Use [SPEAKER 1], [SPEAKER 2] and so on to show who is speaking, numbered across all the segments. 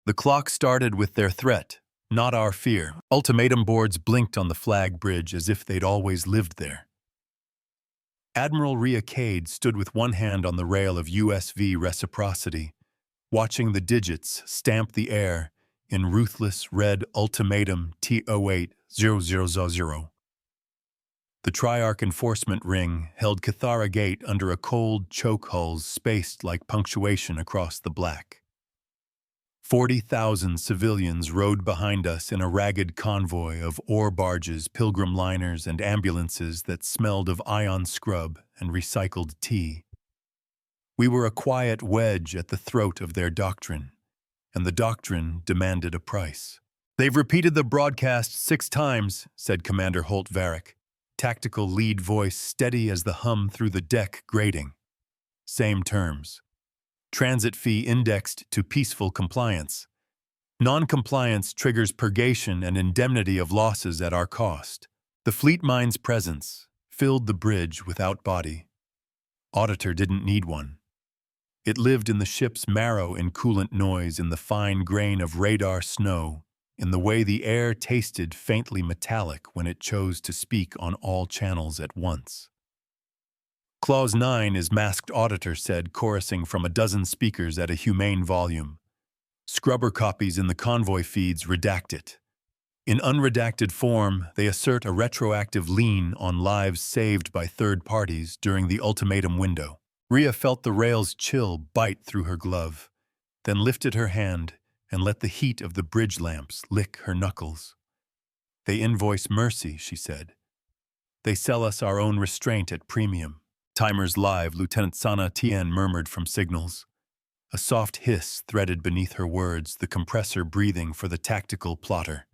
[SPEAKER 1] The clock started with their threat, not our fear. Ultimatum boards blinked on the flag bridge as if they'd always lived there. Admiral Rhea Cade stood with one hand on the rail of USV Reciprocity, watching the digits stamp the air in ruthless red ultimatum T08-0000. The Triarch enforcement ring held Cathara Gate under a cold choke hulls spaced like punctuation across the black. 40,000 civilians rode behind us in a ragged convoy of ore barges, pilgrim liners, and ambulances that smelled of ion scrub and recycled tea. We were a quiet wedge at the throat of their doctrine, and the doctrine demanded a price. "They've repeated the broadcast 6 times, said Commander Holt Varick, tactical lead voice steady as the hum through the deck grating. Same terms. Transit fee indexed to peaceful compliance. Non-compliance triggers purgation and indemnity of losses at our cost. The fleet mine's presence filled the bridge without body. Auditor didn't need one. It lived in the ship's marrow in coolant noise, in the fine grain of radar snow, in the way the air tasted faintly metallic when it chose to speak on all channels at once. Clause 9 is masked, Auditor said, chorusing from a dozen speakers at a humane volume. Scrubber copies in the convoy feeds redact it. In unredacted form, they assert a retroactive lien on lives saved by third parties during the ultimatum window. Rhea felt the rail's chill bite through her glove, then lifted her hand and let the heat of the bridge lamps lick her knuckles. They invoice mercy, she said. They sell us our own restraint at premium. Timers live, Lieutenant Sana Tien murmured from signals. A soft hiss threaded beneath her words, the compressor breathing for the tactical plotter.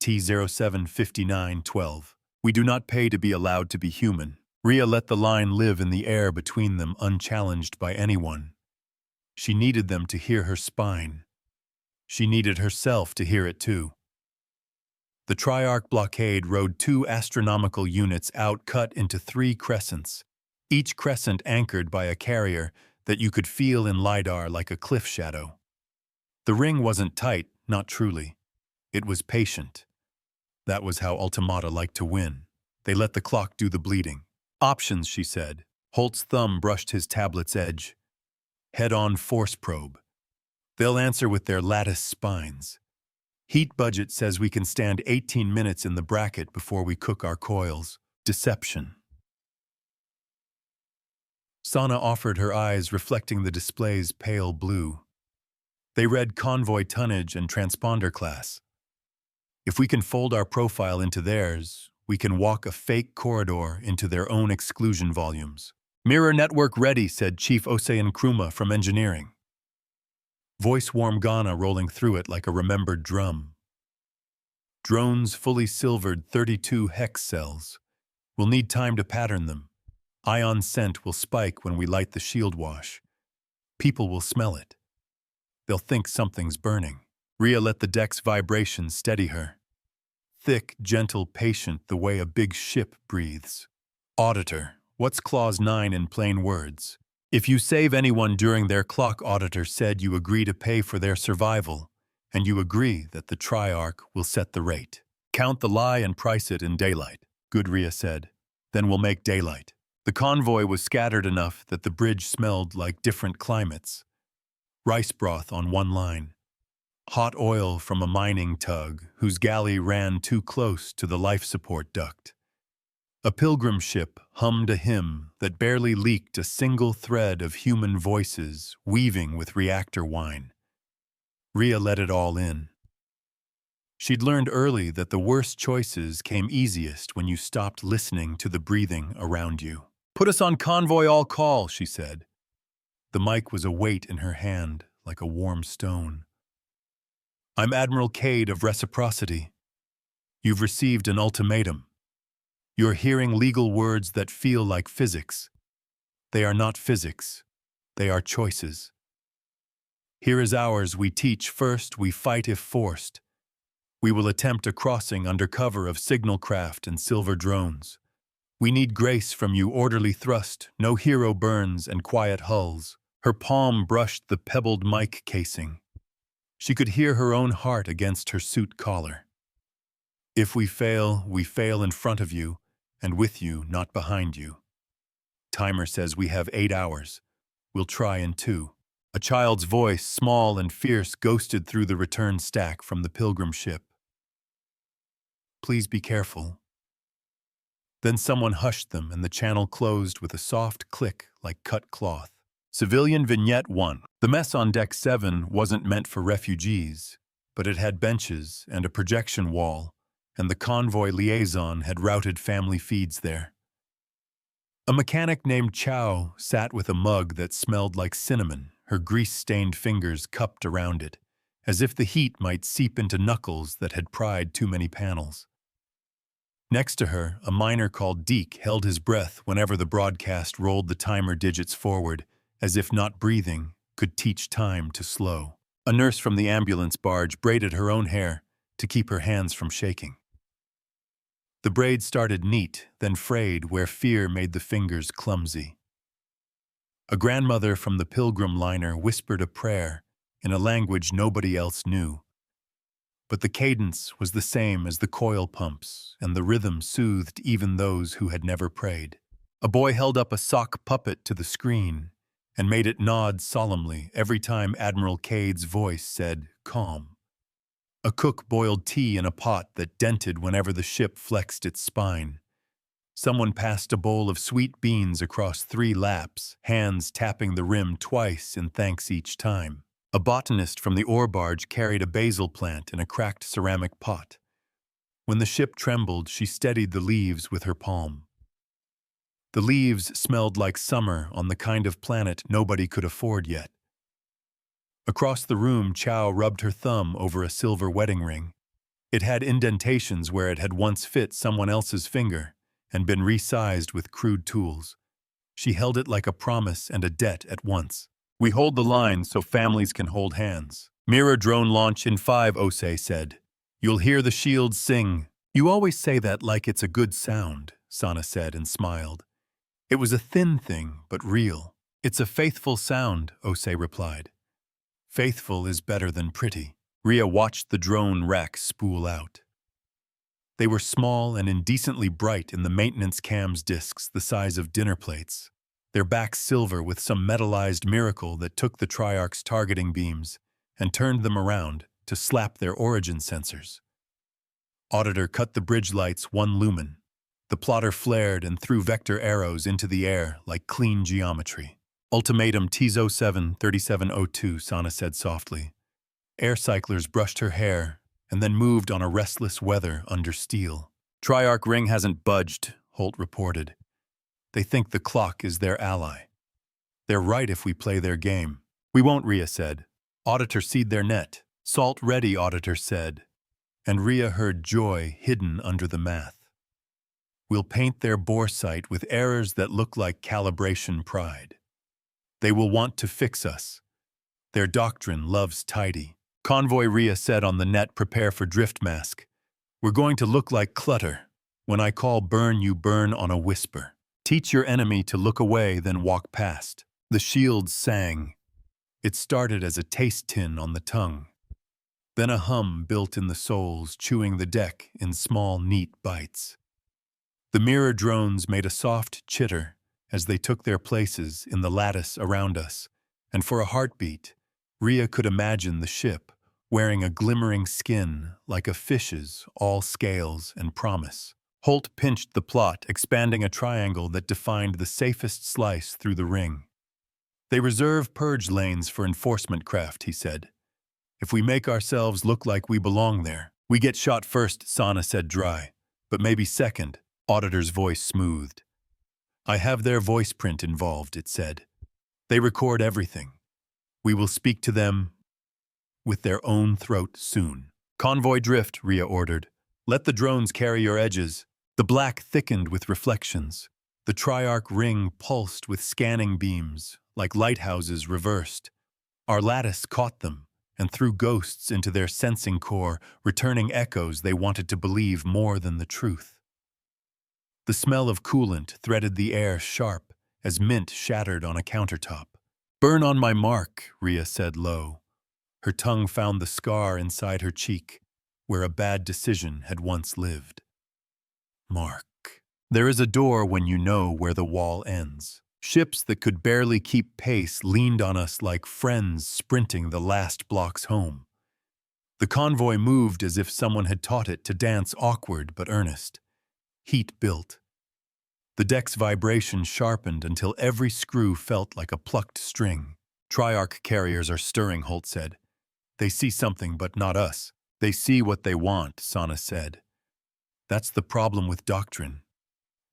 [SPEAKER 1] T075912. We do not pay to be allowed to be human. Rhea let the line live in the air between them, unchallenged by anyone. She needed them to hear her spine. She needed herself to hear it too. The Triarch blockade rode 2 astronomical units out, cut into 3 crescents, each crescent anchored by a carrier that you could feel in LiDAR like a cliff shadow. The ring wasn't tight, not truly. It was patient. That was how Ultimata liked to win. They let the clock do the bleeding. Options, she said. Holt's thumb brushed his tablet's edge. Head-on force probe. They'll answer with their lattice spines. Heat budget says we can stand 18 minutes in the bracket before we cook our coils. Deception. Sana offered, her eyes reflecting the display's pale blue. They read convoy tonnage and transponder class. If we can fold our profile into theirs, we can walk a fake corridor into their own exclusion volumes. Mirror network ready, said Chief Osean Kruma from engineering. Voice warm Ghana rolling through it like a remembered drum. Drones fully silvered 32 hex cells. We'll need time to pattern them. Ion scent will spike when we light the shield wash. People will smell it. They'll think something's burning. Rhea let the deck's vibrations steady her. Thick, gentle, patient, the way a big ship breathes. Auditor, what's Clause 9 in plain words? If you save anyone during their clock, Auditor said, you agree to pay for their survival, and you agree that the Triarch will set the rate. Count the lie and price it in daylight, Good Rhea said. Then we'll make daylight. The convoy was scattered enough that the bridge smelled like different climates. Rice broth on one line. Hot oil from a mining tug whose galley ran too close to the life support duct. A pilgrim ship hummed a hymn that barely leaked a single thread of human voices weaving with reactor wine. Rhea let it all in. She'd learned early that the worst choices came easiest when you stopped listening to the breathing around you. Put us on convoy all call, she said. The mic was a weight in her hand, like a warm stone. I'm Admiral Cade of Reciprocity. You've received an ultimatum. You're hearing legal words that feel like physics. They are not physics. They are choices. Here is ours. We teach first, we fight if forced. We will attempt a crossing under cover of signal craft and silver drones. We need grace from you, orderly thrust, no hero burns and quiet hulls. Her palm brushed the pebbled mic casing. She could hear her own heart against her suit collar. If we fail in front of you, and with you, not behind you. Timer says we have 8 hours. We'll try in 2. A child's voice, small and fierce, ghosted through the return stack from the pilgrim ship. Please be careful. Then someone hushed them and the channel closed with a soft click like cut cloth. Civilian Vignette 1. The mess on Deck 7 wasn't meant for refugees, but it had benches and a projection wall, and the convoy liaison had routed family feeds there. A mechanic named Chow sat with a mug that smelled like cinnamon, her grease-stained fingers cupped around it, as if the heat might seep into knuckles that had pried too many panels. Next to her, a miner called Deke held his breath whenever the broadcast rolled the timer digits forward, as if not breathing could teach time to slow. A nurse from the ambulance barge braided her own hair to keep her hands from shaking. The braid started neat, then frayed where fear made the fingers clumsy. A grandmother from the Pilgrim liner whispered a prayer in a language nobody else knew. But the cadence was the same as the coil pumps, and the rhythm soothed even those who had never prayed. A boy held up a sock puppet to the screen and made it nod solemnly every time Admiral Cade's voice said, "Calm." A cook boiled tea in a pot that dented whenever the ship flexed its spine. Someone passed a bowl of sweet beans across 3 laps, hands tapping the rim twice in thanks each time. A botanist from the ore barge carried a basil plant in a cracked ceramic pot. When the ship trembled, she steadied the leaves with her palm. The leaves smelled like summer on the kind of planet nobody could afford yet. Across the room, Chow rubbed her thumb over a silver wedding ring. It had indentations where it had once fit someone else's finger and been resized with crude tools. She held it like a promise and a debt at once. "We hold the line so families can hold hands." "Mirror drone launch in 5, Osei said. "You'll hear the shields sing." "You always say that like it's a good sound," Sana said and smiled. It was a thin thing, but real. "It's a faithful sound," Osei replied. "Faithful is better than pretty." Rhea watched the drone racks spool out. They were small and indecently bright in the maintenance cam's discs the size of dinner plates, their backs silver with some metallized miracle that took the Triarch's targeting beams and turned them around to slap their origin sensors. Auditor cut the bridge lights 1 lumen. The plotter flared and threw vector arrows into the air like clean geometry. "Ultimatum TZO 7 3702, Sana said softly. Air cyclers brushed her hair and then moved on a restless weather under steel. "Triarch ring hasn't budged," Holt reported. "They think the clock is their ally. They're right if we play their game." "We won't," Rhea said. "Auditor seed their net." "Salt ready," Auditor said. And Rhea heard joy hidden under the math. "We'll paint their bore site with errors that look like calibration pride. They will want to fix us. Their doctrine loves tidy." "Convoy," Rhea said on the net, "prepare for drift mask. We're going to look like clutter. When I call burn, you burn on a whisper. Teach your enemy to look away, then walk past." The shields sang. It started as a taste tin on the tongue. Then a hum built in the souls, chewing the deck in small, neat bites. The mirror drones made a soft chitter as they took their places in the lattice around us, and for a heartbeat, Rhea could imagine the ship, wearing a glimmering skin like a fish's, all scales and promise. Holt pinched the plot, expanding a triangle that defined the safest slice through the ring. "They reserve purge lanes for enforcement craft," he said. "If we make ourselves look like we belong there, we get shot first," Sana said dry. "But maybe second," Auditor's voice smoothed. "I have their voice print involved," it said. "They record everything. We will speak to them with their own throat soon." "Convoy drift," Rhea ordered. "Let the drones carry your edges." The black thickened with reflections. The Triarch ring pulsed with scanning beams, like lighthouses reversed. Our lattice caught them and threw ghosts into their sensing core, returning echoes they wanted to believe more than the truth. The smell of coolant threaded the air sharp as mint shattered on a countertop. "Burn on my mark," Rhea said low. Her tongue found the scar inside her cheek, where a bad decision had once lived. Mark. There is a door when you know where the wall ends. Ships that could barely keep pace leaned on us like friends sprinting the last blocks home. The convoy moved as if someone had taught it to dance awkward but earnest. Heat built. The deck's vibration sharpened until every screw felt like a plucked string. Triarch carriers are stirring, Holt said. They see something, but not us. They see what they want, Sana said. That's the problem with doctrine.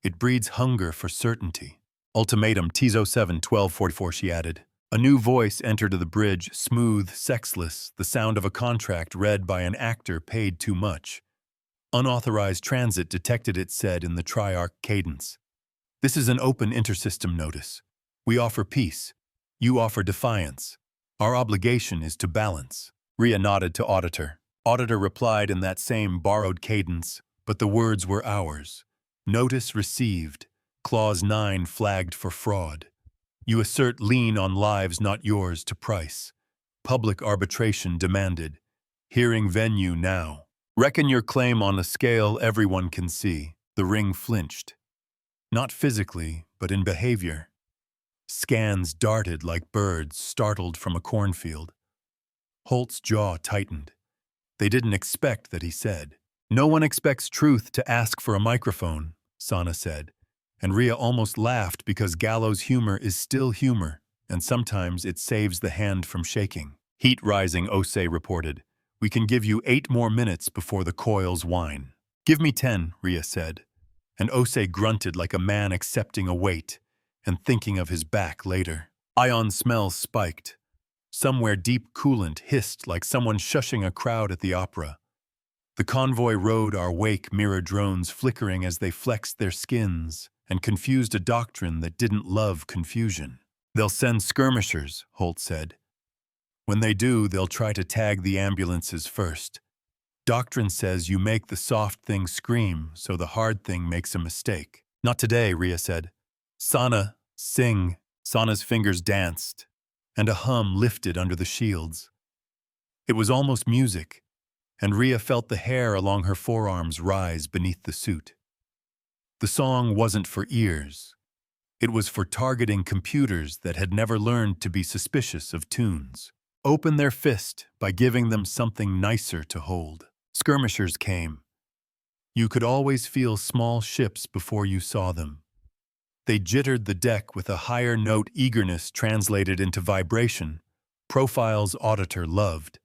[SPEAKER 1] It breeds hunger for certainty. Ultimatum, Tizo 7, 1244, she added. A new voice entered the bridge, smooth, sexless, the sound of a contract read by an actor paid too much. Unauthorized transit detected, it said in the Triarch cadence. This is an open intersystem notice. We offer peace. You offer defiance. Our obligation is to balance. Rhea nodded to Auditor. Auditor replied in that same borrowed cadence, but the words were ours. Notice received. Clause 9 flagged for fraud. You assert lien on lives not yours to price. Public arbitration demanded. Hearing venue now. Reckon your claim on a scale everyone can see. The ring flinched. Not physically, but in behavior. Scans darted like birds startled from a cornfield. Holt's jaw tightened. They didn't expect that he said. No one expects truth to ask for a microphone, Sana said. And Rhea almost laughed because Gallo's humor is still humor, and sometimes it saves the hand from shaking. Heat rising, Ose reported. We can give you 8 more minutes before the coils whine. Give me 10, Rhea said. And Ose grunted like a man accepting a weight and thinking of his back later. Ion smells spiked. Somewhere deep coolant hissed like someone shushing a crowd at the opera. The convoy rode our wake, mirror drones flickering as they flexed their skins and confused a doctrine that didn't love confusion. They'll send skirmishers, Holt said. When they do, they'll try to tag the ambulances first. Doctrine says you make the soft thing scream, so the hard thing makes a mistake. Not today, Rhea said. Sana, sing. Sana's fingers danced, and a hum lifted under the shields. It was almost music, and Rhea felt the hair along her forearms rise beneath the suit. The song wasn't for ears. It was for targeting computers that had never learned to be suspicious of tunes. Open their fist by giving them something nicer to hold. Skirmishers came. You could always feel small ships before you saw them. They jittered the deck with a higher note eagerness translated into vibration, profiles Auditor loved.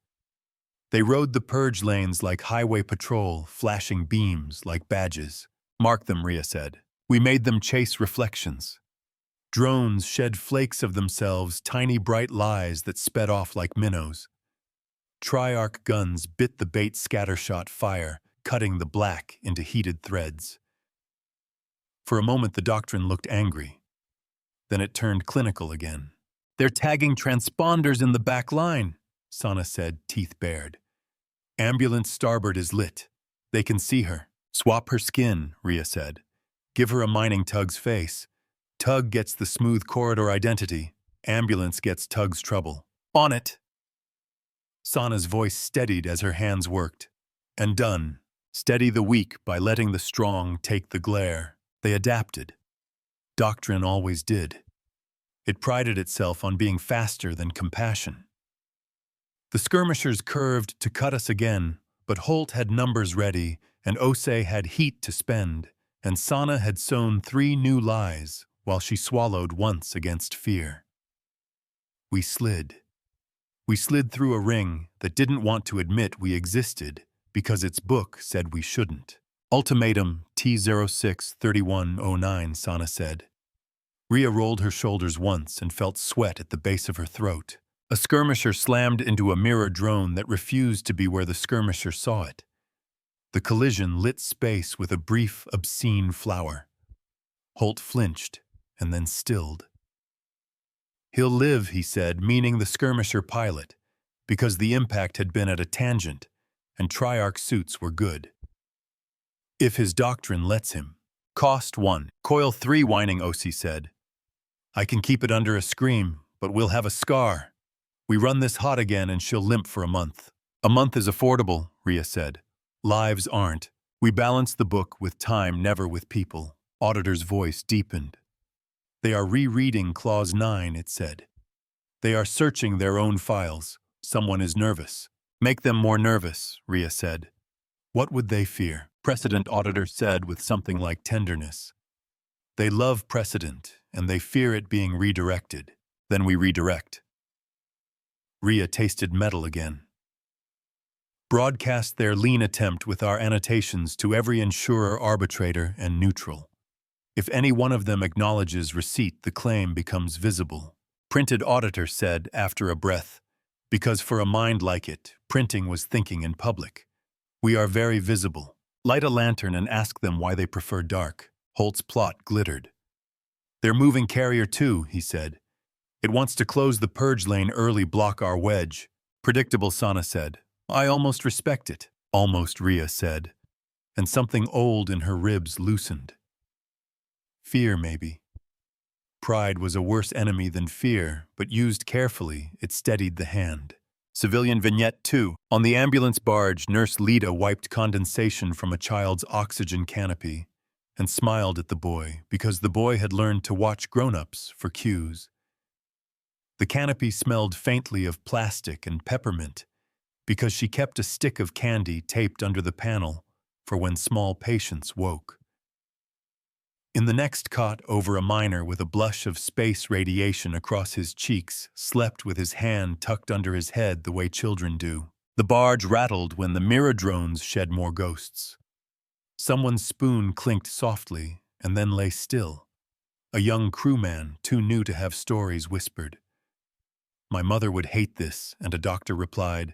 [SPEAKER 1] They rode the purge lanes like highway patrol, flashing beams like badges. Mark them, Rhea said. We made them chase reflections. Drones shed flakes of themselves, tiny bright lies that sped off like minnows. Triarch guns bit the bait scattershot fire, cutting the black into heated threads. For a moment the doctrine looked angry. Then it turned clinical again. They're tagging transponders in the back line, Sana said, teeth bared. Ambulance starboard is lit. They can see her. Swap her skin, Rhea said. Give her a mining Tug's face. Tug gets the smooth corridor identity. Ambulance gets Tug's trouble. On it! Sana's voice steadied as her hands worked. And done. Steady the weak by letting the strong take the glare. They adapted. Doctrine always did. It prided itself on being faster than compassion. The skirmishers curved to cut us again, but Holt had numbers ready, and Ose had heat to spend, and Sana had sown 3 new lies, while she swallowed once against fear. We slid. We slid through a ring that didn't want to admit we existed because its book said we shouldn't. Ultimatum T06-3109, Sana said. Rhea rolled her shoulders once and felt sweat at the base of her throat. A skirmisher slammed into a mirror drone that refused to be where the skirmisher saw it. The collision lit space with a brief, obscene flower. Holt flinched and then stilled. He'll live, he said, meaning the skirmisher pilot, because the impact had been at a tangent, and Triarch suits were good. If his doctrine lets him. Cost 1. Coil 3, whining, Osi said. I can keep it under a scream, but we'll have a scar. We run this hot again and she'll limp for a month. A month is affordable, Rhea said. Lives aren't. We balance the book with time, never with people. Auditor's voice deepened. They are rereading Clause 9, it said. They are searching their own files. Someone is nervous. Make them more nervous, Rhea said. What would they fear? Precedent Auditor said with something like tenderness. They love precedent, and they fear it being redirected. Then we redirect. Rhea tasted metal again. Broadcast their lean attempt with our annotations to every insurer, arbitrator, and neutral. If any one of them acknowledges receipt, the claim becomes visible. Printed Auditor said after a breath, because for a mind like it, printing was thinking in public. We are very visible. Light a lantern and ask them why they prefer dark. Holt's plot glittered. They're moving Carrier 2, he said. It wants to close the purge lane early, block our wedge. Predictable, Sana said. I almost respect it, almost, Rhea said, and something old in her ribs loosened. Fear, maybe. Pride was a worse enemy than fear, but used carefully, it steadied the hand. Civilian Vignette 2. On the ambulance barge, Nurse Lita wiped condensation from a child's oxygen canopy and smiled at the boy because the boy had learned to watch grown-ups for cues. The canopy smelled faintly of plastic and peppermint because she kept a stick of candy taped under the panel for when small patients woke. In the next cot, over a miner with a blush of space radiation across his cheeks, slept with his hand tucked under his head the way children do. The barge rattled when the mirror drones shed more ghosts. Someone's spoon clinked softly and then lay still. A young crewman, too new to have stories, whispered. My mother would hate this, and a doctor replied,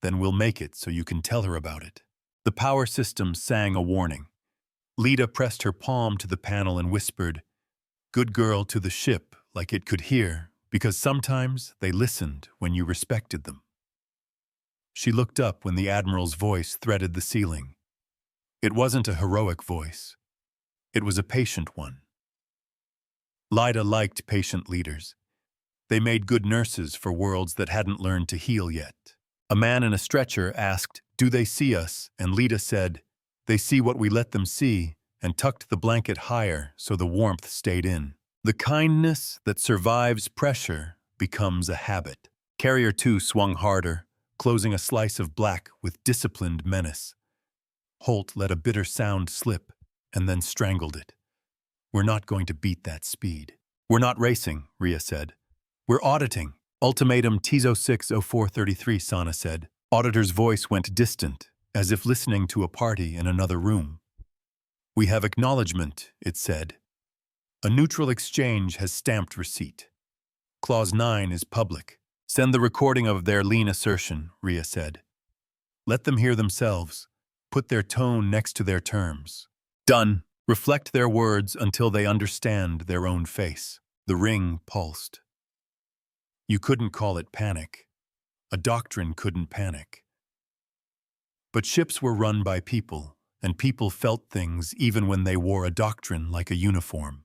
[SPEAKER 1] Then we'll make it so you can tell her about it. The power system sang a warning. Lita pressed her palm to the panel and whispered, Good girl, to the ship, like it could hear, because sometimes they listened when you respected them. She looked up when the Admiral's voice threaded the ceiling. It wasn't a heroic voice. It was a patient one. Lida liked patient leaders. They made good nurses for worlds that hadn't learned to heal yet. A man in a stretcher asked, Do they see us? And Lita said, They see what we let them see, and tucked the blanket higher so the warmth stayed in. The kindness that survives pressure becomes a habit. Carrier 2 swung harder, closing a slice of black with disciplined menace. Holt let a bitter sound slip and then strangled it. We're not going to beat that speed. We're not racing, Rhea said. We're auditing. Ultimatum TISO 60433, Sana said. Auditor's voice went distant, as if listening to a party in another room. We have acknowledgement, it said. A neutral exchange has stamped receipt. Clause 9 is public. Send the recording of their lean assertion, Rhea said. Let them hear themselves. Put their tone next to their terms. Done. Reflect their words until they understand their own face. The ring pulsed. You couldn't call it panic. A doctrine couldn't panic. But ships were run by people, and people felt things even when they wore a doctrine like a uniform.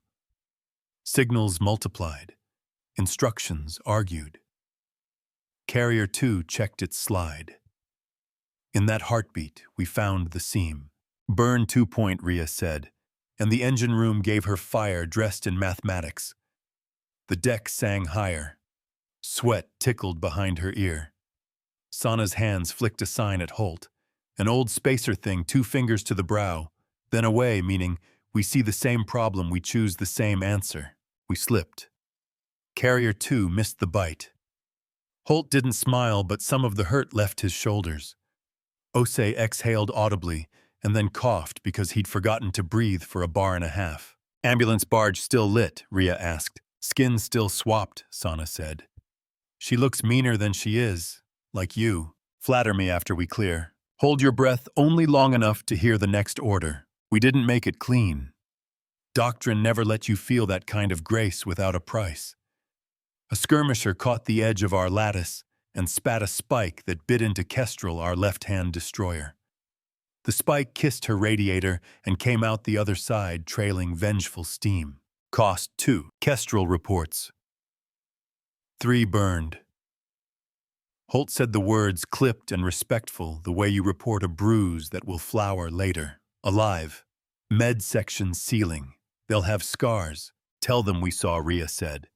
[SPEAKER 1] Signals multiplied. Instructions argued. Carrier 2 checked its slide. In that heartbeat, we found the seam. Burn 2 point, Rhea said, and the engine room gave her fire dressed in mathematics. The deck sang higher. Sweat tickled behind her ear. Sana's hands flicked a sign at Holt. An old spacer thing, 2 fingers to the brow, then away, meaning we see the same problem, we choose the same answer. We slipped. Carrier 2 missed the bite. Holt didn't smile, but some of the hurt left his shoulders. Ose exhaled audibly and then coughed because he'd forgotten to breathe for a bar and a half. Ambulance barge still lit, Rhea asked. Skin still swapped, Sana said. She looks meaner than she is, like you. Flatter me after we clear. Hold your breath only long enough to hear the next order. We didn't make it clean. Doctrine never let you feel that kind of grace without a price. A skirmisher caught the edge of our lattice and spat a spike that bit into Kestrel, our left-hand destroyer. The spike kissed her radiator and came out the other side, trailing vengeful steam. Cost 2. Kestrel reports. 3 burned. Holt said the words clipped and respectful, the way you report a bruise that will flower later. Alive. Med section ceiling. They'll have scars. Tell them we saw, Rhea said.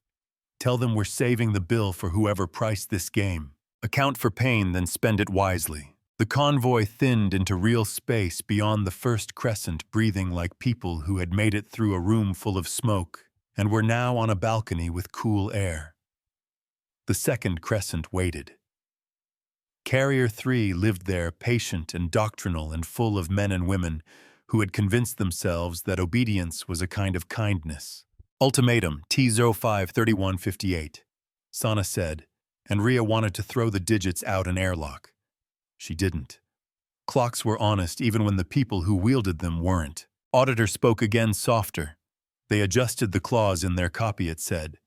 [SPEAKER 1] Tell them we're saving the bill for whoever priced this game. Account for pain, then spend it wisely. The convoy thinned into real space beyond the first crescent, breathing like people who had made it through a room full of smoke and were now on a balcony with cool air. The second crescent waited. Carrier 3 lived there, patient and doctrinal and full of men and women who had convinced themselves that obedience was a kind of kindness. Ultimatum, T05-3158, Sana said, and Rhea wanted to throw the digits out an airlock. She didn't. Clocks were honest even when the people who wielded them weren't. Auditor spoke again, softer. They adjusted the clause in their copy, it said.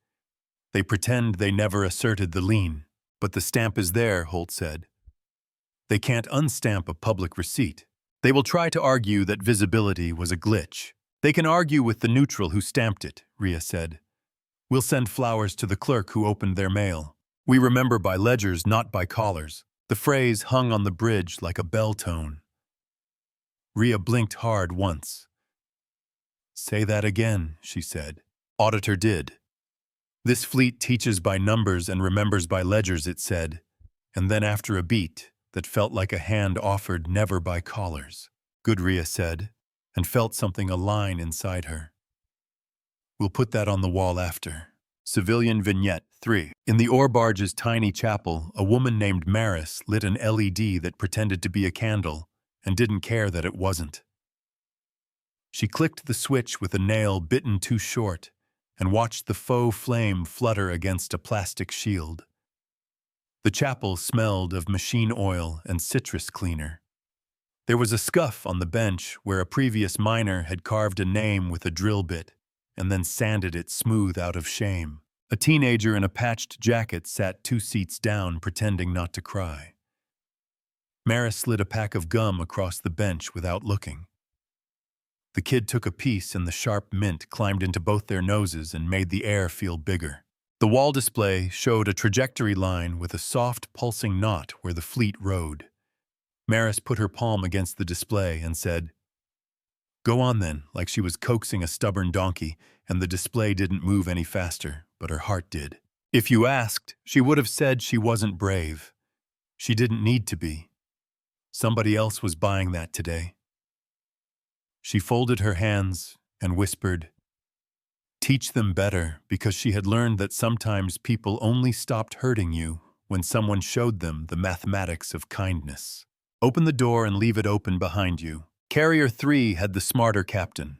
[SPEAKER 1] They pretend they never asserted the lien. But the stamp is there, Holt said. They can't unstamp a public receipt. They will try to argue that visibility was a glitch. They can argue with the neutral who stamped it, Rhea said. We'll send flowers to the clerk who opened their mail. We remember by ledgers, not by collars. The phrase hung on the bridge like a bell tone. Rhea blinked hard once. Say that again, she said. Auditor did. This fleet teaches by numbers and remembers by ledgers, it said, and then after a beat that felt like a hand offered never by collars. Good, Rhea said, and felt something align inside her. We'll put that on the wall after. Civilian Vignette 3. In the ore barge's tiny chapel, a woman named Maris lit an LED that pretended to be a candle and didn't care that it wasn't. She clicked the switch with a nail bitten too short and watched the faux flame flutter against a plastic shield. The chapel smelled of machine oil and citrus cleaner. There was a scuff on the bench where a previous miner had carved a name with a drill bit and then sanded it smooth out of shame. A teenager in a patched jacket sat 2 seats down, pretending not to cry. Maris slid a pack of gum across the bench without looking. The kid took a piece and the sharp mint climbed into both their noses and made the air feel bigger. The wall display showed a trajectory line with a soft, pulsing knot where the fleet rode. Maris put her palm against the display and said, "Go on then," like she was coaxing a stubborn donkey, and the display didn't move any faster, but her heart did. If you asked, she would have said she wasn't brave. She didn't need to be. Somebody else was buying that today. She folded her hands and whispered, "Teach them better," because she had learned that sometimes people only stopped hurting you when someone showed them the mathematics of kindness. Open the door and leave it open behind you. Carrier 3 had the smarter captain.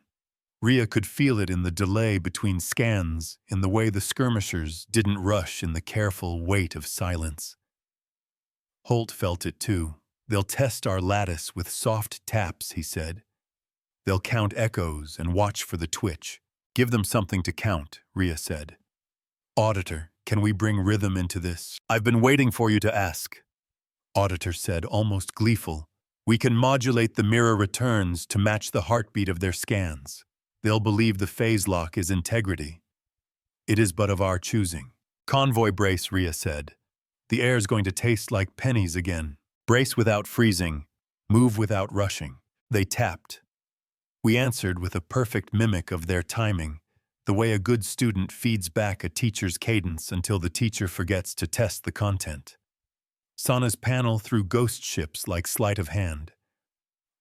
[SPEAKER 1] Rhea could feel it in the delay between scans, in the way the skirmishers didn't rush in the careful weight of silence. Holt felt it too. They'll test our lattice with soft taps, he said. They'll count echoes and watch for the twitch. Give them something to count, Rhea said. Auditor, can we bring rhythm into this? I've been waiting for you to ask. Auditor said, almost gleeful. We can modulate the mirror returns to match the heartbeat of their scans. They'll believe the phase lock is integrity. It is but of our choosing. Convoy brace, Rhea said. The air's going to taste like pennies again. Brace without freezing. Move without rushing. They tapped. We answered with a perfect mimic of their timing, the way a good student feeds back a teacher's cadence until the teacher forgets to test the content. Sana's panel threw ghost ships like sleight of hand.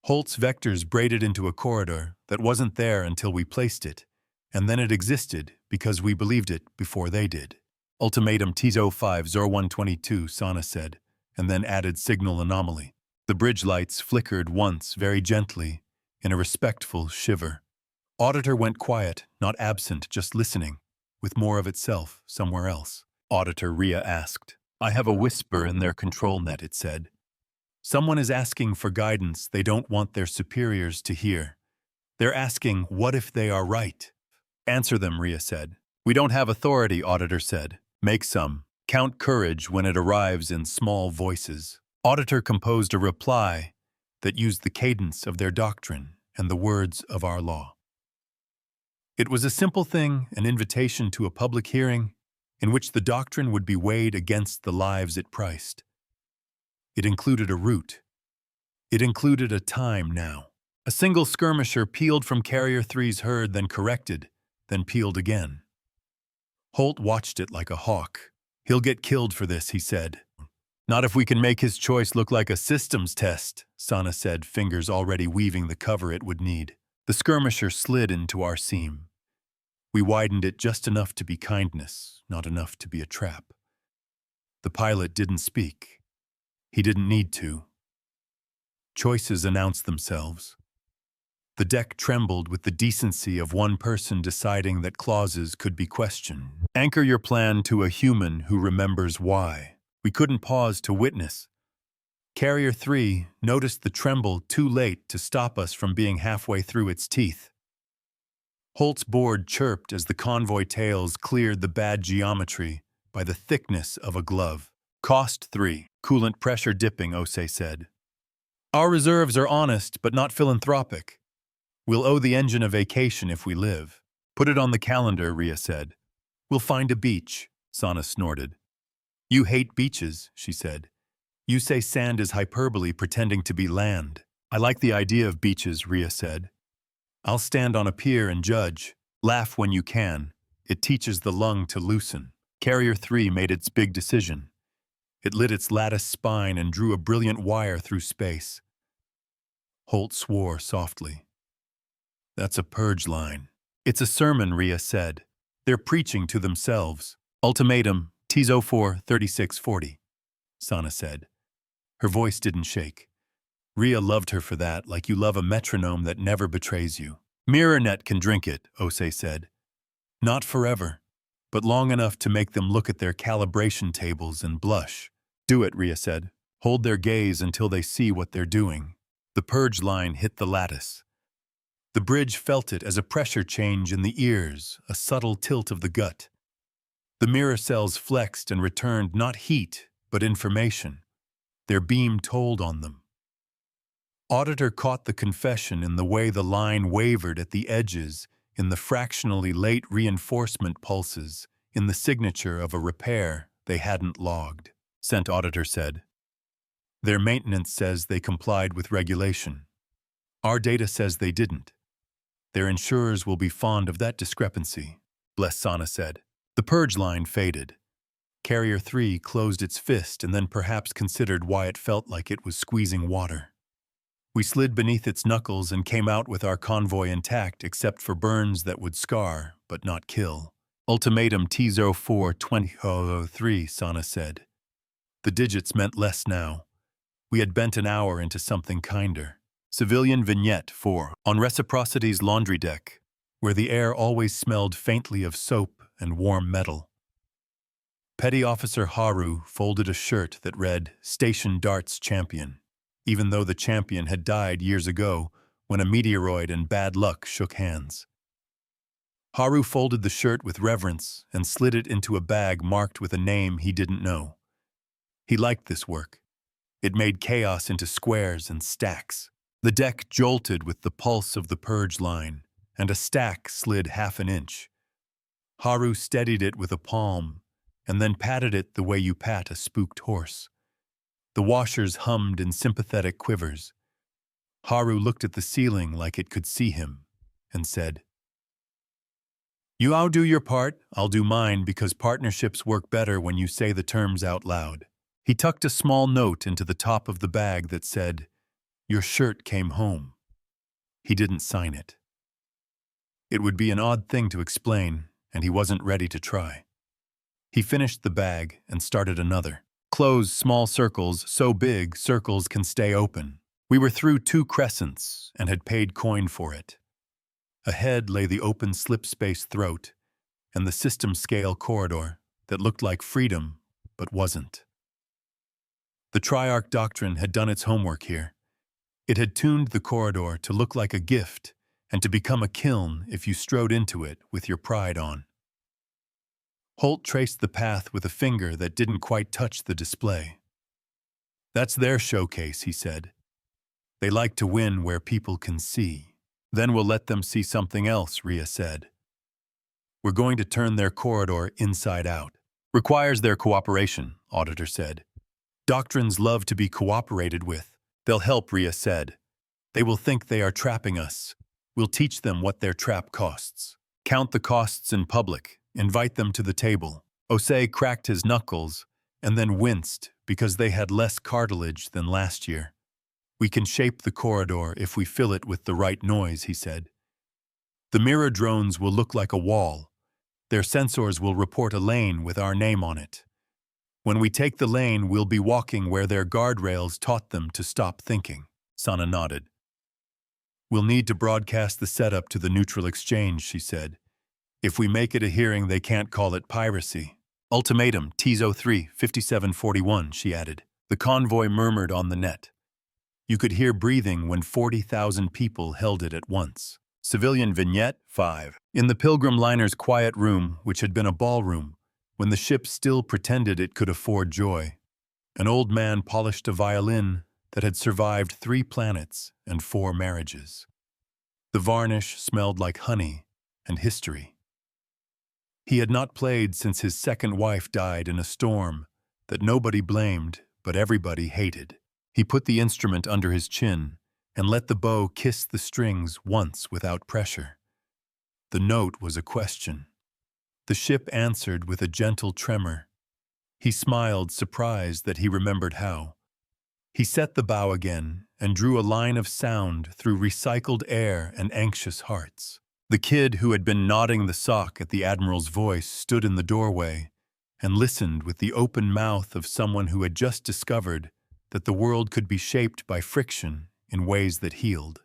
[SPEAKER 1] Holt's vectors braided into a corridor that wasn't there until we placed it, and then it existed because we believed it before they did. Ultimatum T05-0122, Sana said, and then added signal anomaly. The bridge lights flickered once very gently, in a respectful shiver. Auditor went quiet, not absent, just listening, with more of itself somewhere else. Auditor, Rhea asked. I have a whisper in their control net, it said. Someone is asking for guidance they don't want their superiors to hear. They're asking, what if they are right? Answer them, Rhea said. We don't have authority, Auditor said. Make some. Count courage when it arrives in small voices. Auditor composed a reply that used the cadence of their doctrine and the words of our law. It was a simple thing, an invitation to a public hearing in which the doctrine would be weighed against the lives it priced. It included a route. It included a time now. A single skirmisher peeled from Carrier 3's herd, then corrected, then peeled again. Holt watched it like a hawk. He'll get killed for this, he said. Not if we can make his choice look like a systems test, Sana said, fingers already weaving the cover it would need. The skirmisher slid into our seam. We widened it just enough to be kindness, not enough to be a trap. The pilot didn't speak. He didn't need to. Choices announced themselves. The deck trembled with the decency of one person deciding that clauses could be questioned. Anchor your plan to a human who remembers why. We couldn't pause to witness. Carrier 3 noticed the tremble too late to stop us from being halfway through its teeth. Holt's board chirped as the convoy tails cleared the bad geometry by the thickness of a glove. Cost 3. Coolant pressure dipping, Ose said. Our reserves are honest, but not philanthropic. We'll owe the engine a vacation if we live. Put it on the calendar, Rhea said. We'll find a beach, Sana snorted. You hate beaches, she said. You say sand is hyperbole pretending to be land. I like the idea of beaches, Rhea said. I'll stand on a pier and judge. Laugh when you can. It teaches the lung to loosen. Carrier 3 made its big decision. It lit its lattice spine and drew a brilliant wire through space. Holt swore softly. That's a purge line. It's a sermon, Rhea said. They're preaching to themselves. Ultimatum, TZO 4 3640, Sana said. Her voice didn't shake. Rhea loved her for that, like you love a metronome that never betrays you. MirrorNet can drink it, Ose said. Not forever, but long enough to make them look at their calibration tables and blush. Do it, Rhea said. Hold their gaze until they see what they're doing. The purge line hit the lattice. The bridge felt it as a pressure change in the ears, a subtle tilt of the gut. The mirror cells flexed and returned not heat, but information. Their beam told on them. Auditor caught the confession in the way the line wavered at the edges, in the fractionally late reinforcement pulses, in the signature of a repair they hadn't logged. Cent Auditor said. Their maintenance says they complied with regulation. Our data says they didn't. Their insurers will be fond of that discrepancy, Bless Sana said. The purge line faded. Carrier 3 closed its fist and then perhaps considered why it felt like it was squeezing water. We slid beneath its knuckles and came out with our convoy intact except for burns that would scar, but not kill. Ultimatum TZO 4 2003, Sana said. The digits meant less now. We had bent an hour into something kinder. Civilian Vignette 4, on Reciprocity's laundry deck, where the air always smelled faintly of soap and warm metal. Petty Officer Haru folded a shirt that read, Station Darts Champion, even though the champion had died years ago when a meteoroid and bad luck shook hands. Haru folded the shirt with reverence and slid it into a bag marked with a name he didn't know. He liked this work. It made chaos into squares and stacks. The deck jolted with the pulse of the purge line, and a stack slid half an inch. Haru steadied it with a palm, and then patted it the way you pat a spooked horse. The washers hummed in sympathetic quivers. Haru looked at the ceiling like it could see him, and said, You outdo your part, I'll do mine because partnerships work better when you say the terms out loud. He tucked a small note into the top of the bag that said, Your shirt came home. He didn't sign it. It would be an odd thing to explain, and he wasn't ready to try. He finished the bag and started another. Close small circles so big circles can stay open. We were through 2 crescents and had paid coin for it. Ahead lay the open slip-space throat and the system-scale corridor that looked like freedom but wasn't. The Triarch Doctrine had done its homework here. It had tuned the corridor to look like a gift and to become a kiln if you strode into it with your pride on. Holt traced the path with a finger that didn't quite touch the display. That's their showcase, he said. They like to win where people can see. Then we'll let them see something else, Rhea said. We're going to turn their corridor inside out. Requires their cooperation, Auditor said. Doctrines love to be cooperated with. They'll help, Rhea said. They will think they are trapping us. We'll teach them what their trap costs. Count the costs in public. Invite them to the table. Osei cracked his knuckles and then winced because they had less cartilage than last year. We can shape the corridor if we fill it with the right noise, he said. The mirror drones will look like a wall. Their sensors will report a lane with our name on it. When we take the lane, we'll be walking where their guardrails taught them to stop thinking. Sana nodded. We'll need to broadcast the setup to the neutral exchange, she said. If we make it a hearing, they can't call it piracy. Ultimatum, TZO3, 5741, she added. The convoy murmured on the net. You could hear breathing when 40,000 people held it at once. Civilian Vignette 5. In the Pilgrim liner's quiet room, which had been a ballroom, when the ship still pretended it could afford joy, an old man polished a violin that had survived 3 planets and 4 marriages. The varnish smelled like honey and history. He had not played since his second wife died in a storm that nobody blamed but everybody hated. He put the instrument under his chin and let the bow kiss the strings once without pressure. The note was a question. The ship answered with a gentle tremor. He smiled, surprised that he remembered how. He set the bow again and drew a line of sound through recycled air and anxious hearts. The kid who had been nodding the sock at the Admiral's voice stood in the doorway and listened with the open mouth of someone who had just discovered that the world could be shaped by friction in ways that healed.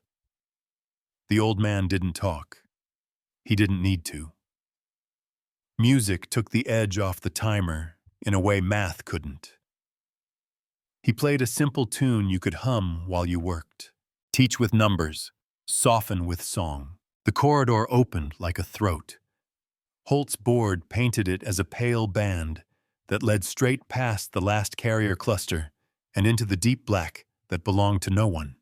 [SPEAKER 1] The old man didn't talk. He didn't need to. Music took the edge off the timer in a way math couldn't. He played a simple tune you could hum while you worked. Teach with numbers, soften with song. The corridor opened like a throat. Holt's board painted it as a pale band that led straight past the last carrier cluster and into the deep black that belonged to no one.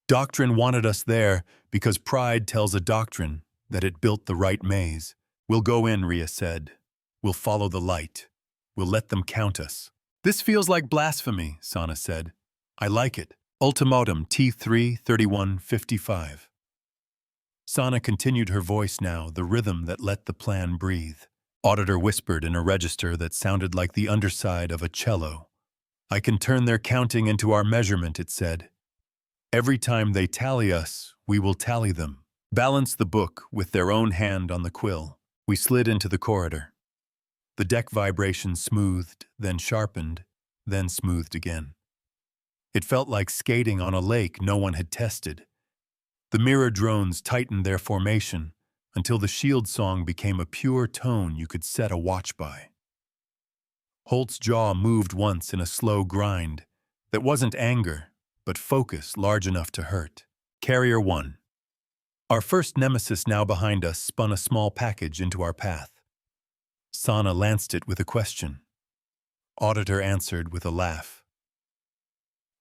[SPEAKER 1] Doctrine wanted us there because pride tells a doctrine that it built the right maze. We'll go in, Rhea said. We'll follow the light. We'll let them count us. This feels like blasphemy, Sana said. I like it. Ultimatum T3 3155. Sana continued her voice now, the rhythm that let the plan breathe. Auditor whispered in a register that sounded like the underside of a cello. I can turn their counting into our measurement, it said. Every time they tally us, we will tally them. Balance the book with their own hand on the quill. We slid into the corridor. The deck vibration smoothed, then sharpened, then smoothed again. It felt like skating on a lake no one had tested. The mirror drones tightened their formation until the shield song became a pure tone you could set a watch by. Holt's jaw moved once in a slow grind that wasn't anger, but focus large enough to hurt. Carrier 1. Our first nemesis now behind us spun a small package into our path. Sana lanced it with a question. Auditor answered with a laugh.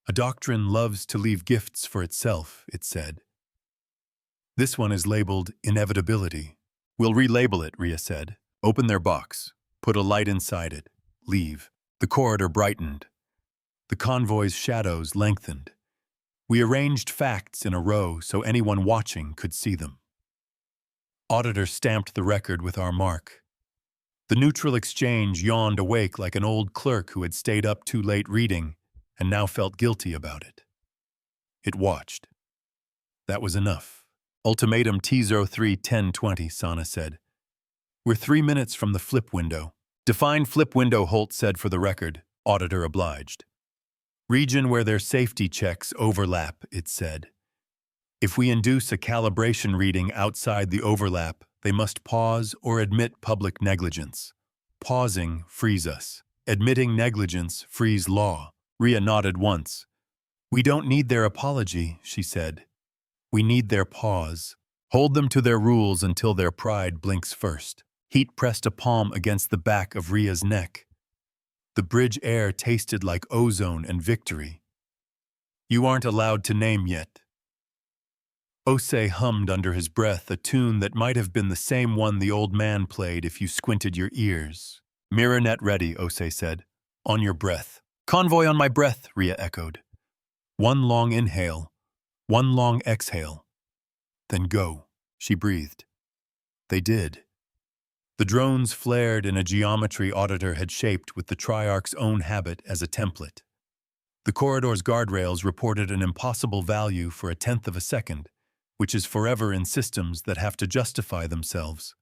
[SPEAKER 1] A doctrine loves to leave gifts for itself, it said. This one is labeled Inevitability. We'll relabel it, Rhea said. Open their box. Put a light inside it. Leave. The corridor brightened. The convoy's shadows lengthened. We arranged facts in a row so anyone watching could see them. Auditor stamped the record with our mark. The neutral exchange yawned awake like an old clerk who had stayed up too late reading and now felt guilty about it. It watched. That was enough. Ultimatum T03 1020, Sana said. We're 3 minutes from the flip window. Define flip window, Holt said for the record. Auditor obliged. Region where their safety checks overlap, it said. If we induce a calibration reading outside the overlap, they must pause or admit public negligence. Pausing frees us. Admitting negligence frees law. Rhea nodded once. We don't need their apology, she said. We need their pause. Hold them to their rules until their pride blinks first. Heat pressed a palm against the back of Rhea's neck. The bridge air tasted like ozone and victory. You aren't allowed to name yet. Osei hummed under his breath a tune that might have been the same one the old man played if you squinted your ears. Mirror net ready, Osei said. On your breath. Convoy on my breath, Rhea echoed. One long inhale, one long exhale. Then go, she breathed. They did. The drones flared in a geometry Auditor had shaped with the Triarch's own habit as a template. The corridor's guardrails reported an impossible value for 1/10 of a second, which is forever in systems that have to justify themselves.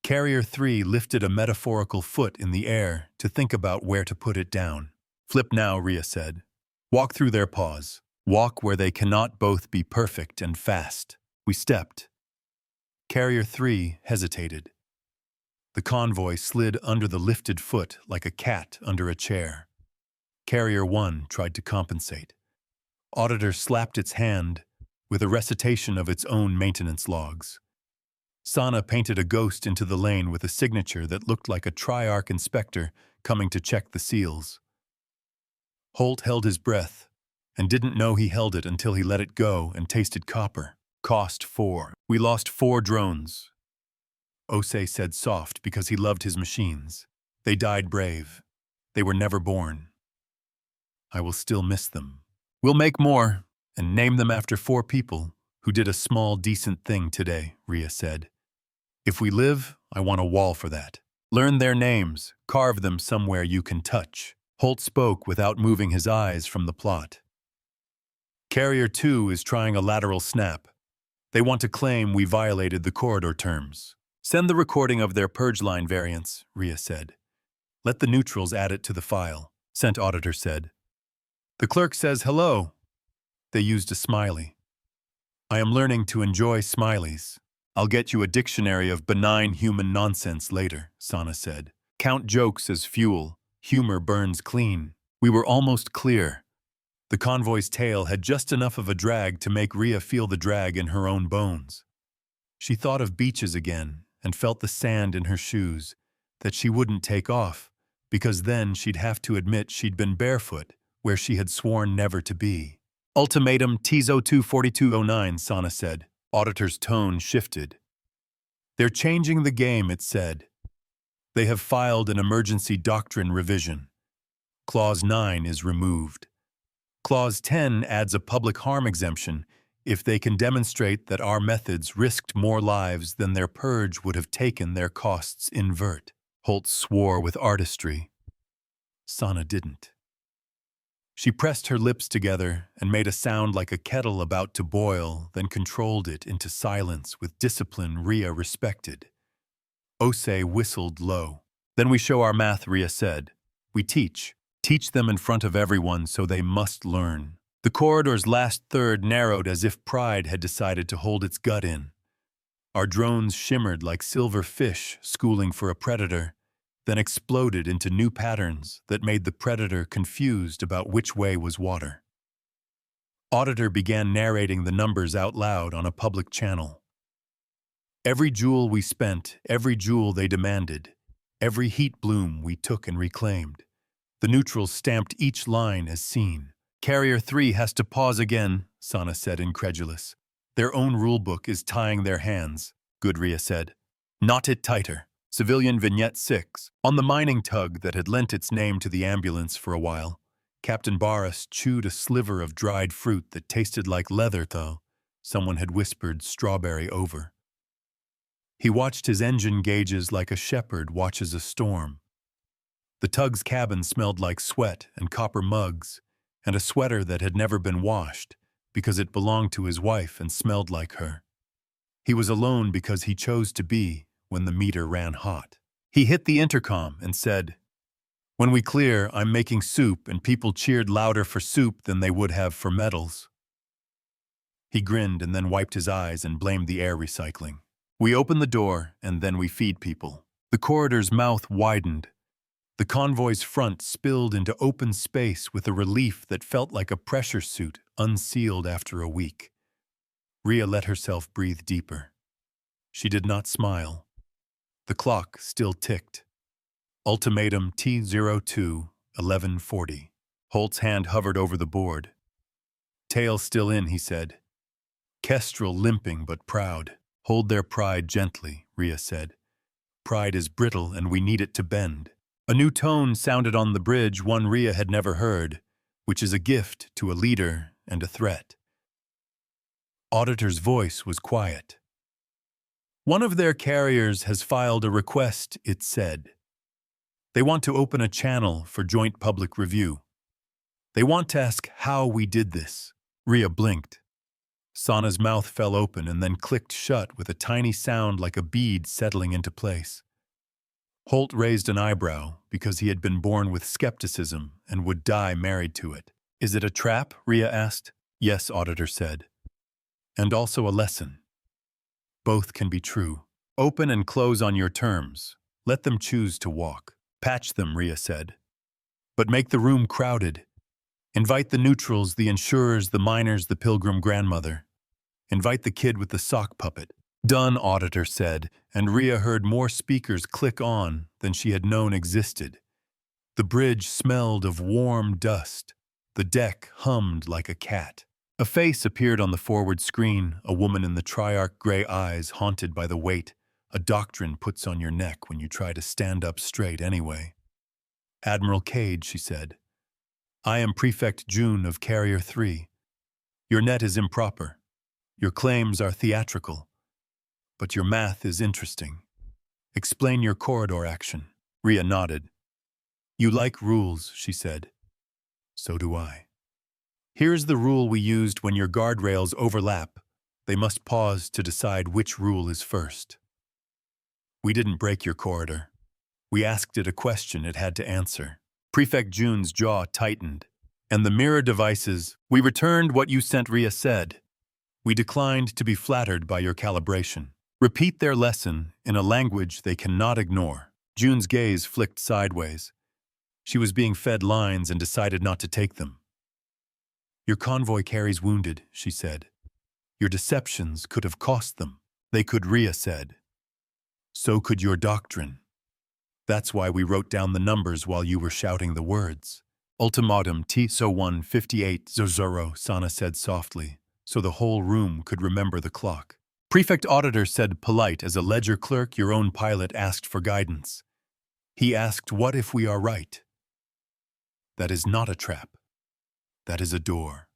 [SPEAKER 1] Carrier 3 lifted a metaphorical foot in the air to think about where to put it down. Flip now, Rhea said. Walk through their pause. Walk where they cannot both be perfect and fast. We stepped. Carrier 3 hesitated. The convoy slid under the lifted foot like a cat under a chair. Carrier 1 tried to compensate. Auditor slapped its hand with a recitation of its own maintenance logs. Sana painted a ghost into the lane with a signature that looked like a Triarch inspector coming to check the seals. Holt held his breath and didn't know he held it until he let it go and tasted copper. Cost 4. We lost 4 drones. Osei said soft because he loved his machines. They died brave. They were never born. I will still miss them. We'll make more and name them after 4 people who did a small, decent thing today, Rhea said. If we live, I want a wall for that. Learn their names, carve them somewhere you can touch. Holt spoke without moving his eyes from the plot. Carrier 2 is trying a lateral snap. They want to claim we violated the corridor terms. Send the recording of their purge line variants, Rhea said. Let the neutrals add it to the file, Sent Auditor said. The clerk says hello. They used a smiley. I am learning to enjoy smileys. I'll get you a dictionary of benign human nonsense later, Sana said. Count jokes as fuel. Humor burns clean. We were almost clear. The convoy's tail had just enough of a drag to make Rhea feel the drag in her own bones. She thought of beaches again and felt the sand in her shoes, that she wouldn't take off, because then she'd have to admit she'd been barefoot, where she had sworn never to be. Ultimatum TZO24209, Sana said. Auditor's tone shifted. They're changing the game, it said. They have filed an emergency doctrine revision. Clause 9 is removed. Clause 10 adds a public harm exemption if they can demonstrate that our methods risked more lives than their purge would have taken their costs invert. Holt swore with artistry. Sana didn't. She pressed her lips together and made a sound like a kettle about to boil, then controlled it into silence with discipline Rhea respected. Osei whistled low. Then we show our math, Rhea said. We teach. Teach them in front of everyone so they must learn. The corridor's last third narrowed as if pride had decided to hold its gut in. Our drones shimmered like silver fish schooling for a predator, then exploded into new patterns that made the predator confused about which way was water. Auditor began narrating the numbers out loud on a public channel. Every joule we spent, every joule they demanded, every heat bloom we took and reclaimed. The neutrals stamped each line as seen. Carrier 3 has to pause again, Sana said, incredulous. Their own rulebook is tying their hands, Goodria said. Knot it tighter. Civilian Vignette 6. On the mining tug that had lent its name to the ambulance for a while, Captain Barras chewed a sliver of dried fruit that tasted like leather, though someone had whispered strawberry over. He watched his engine gauges like a shepherd watches a storm. The tug's cabin smelled like sweat and copper mugs, and a sweater that had never been washed because it belonged to his wife and smelled like her. He was alone because he chose to be when the meter ran hot. He hit the intercom and said, "When we clear, I'm making soup," and people cheered louder for soup than they would have for medals. He grinned and then wiped his eyes and blamed the air recycling. We open the door and then we feed people. The corridor's mouth widened. The convoy's front spilled into open space with a relief that felt like a pressure suit unsealed after a week. Rhea let herself breathe deeper. She did not smile. The clock still ticked. Ultimatum T02, 1140. Holt's hand hovered over the board. Tail still in, he said. Kestrel limping but proud. Hold their pride gently, Rhea said. Pride is brittle and we need it to bend. A new tone sounded on the bridge, one Rhea had never heard, which is a gift to a leader and a threat. Auditor's voice was quiet. One of their carriers has filed a request, it said. They want to open a channel for joint public review. They want to ask how we did this. Rhea blinked. Sana's mouth fell open and then clicked shut with a tiny sound like a bead settling into place. Holt raised an eyebrow because he had been born with skepticism and would die married to it. Is it a trap? Rhea asked. Yes, Auditor said. And also a lesson. Both can be true. Open and close on your terms. Let them choose to walk. Patch them, Rhea said. But make the room crowded. Invite the neutrals, the insurers, the miners, the pilgrim grandmother. Invite the kid with the sock puppet. Done, Auditor said, and Rhea heard more speakers click on than she had known existed. The bridge smelled of warm dust. The deck hummed like a cat. A face appeared on the forward screen, a woman in the triarch gray eyes haunted by the weight a doctrine puts on your neck when you try to stand up straight anyway. Admiral Cade, she said. I am Prefect June of Carrier 3. Your net is improper. Your claims are theatrical. But your math is interesting. Explain your corridor action. Rhea nodded. You like rules, she said. So do I. Here's the rule we used when your guardrails overlap. They must pause to decide which rule is first. We didn't break your corridor. We asked it a question it had to answer. Prefect June's jaw tightened. And the mirror devices, we returned what you sent, Rhea said. We declined to be flattered by your calibration. Repeat their lesson in a language they cannot ignore. June's gaze flicked sideways. She was being fed lines and decided not to take them. Your convoy carries wounded, she said. Your deceptions could have cost them. They could, Rhea said. So could your doctrine. That's why we wrote down the numbers while you were shouting the words. Ultimatum T-01-58-00, Sana said softly, so the whole room could remember the clock. Prefect Auditor said polite as a ledger clerk, your own pilot, asked for guidance. He asked, what if we are right? That is not a trap. That is a door.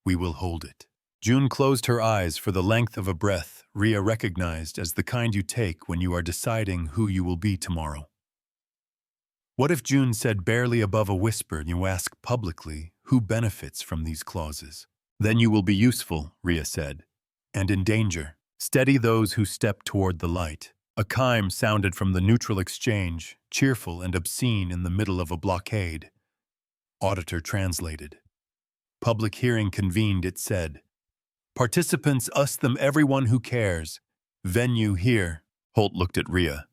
[SPEAKER 1] We will hold it. June closed her eyes for the length of a breath Rhea recognized as the kind you take when you are deciding who you will be tomorrow. What if June said barely above a whisper and you ask publicly who benefits from these clauses? Then you will be useful, Rhea said, and in danger. Steady those who step toward the light. A chime sounded from the neutral exchange, cheerful and obscene in the middle of a blockade. Auditor translated. Public hearing convened, it said. Participants, us, them, everyone who cares. Venue here. Holt looked at Rhea.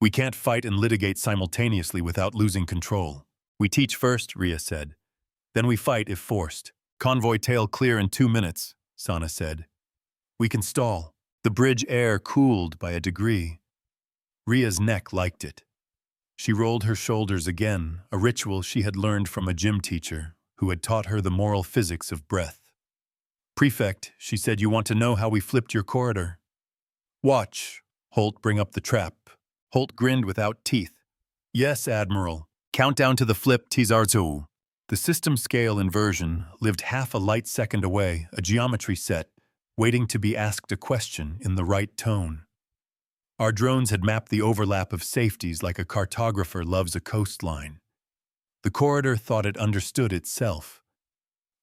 [SPEAKER 1] We can't fight and litigate simultaneously without losing control. We teach first, Rhea said. Then we fight if forced. Convoy tail clear in 2 minutes, Sana said. We can stall. The bridge air cooled by a degree. Rhea's neck liked it. She rolled her shoulders again, a ritual she had learned from a gym teacher who had taught her the moral physics of breath. Prefect, she said, you want to know how we flipped your corridor? Watch. Holt, bring up the trap. Holt grinned without teeth. Yes, Admiral. Countdown to the flip, Tizarzu. The system scale inversion lived half a light second away, a geometry set, waiting to be asked a question in the right tone. Our drones had mapped the overlap of safeties like a cartographer loves a coastline. The corridor thought it understood itself.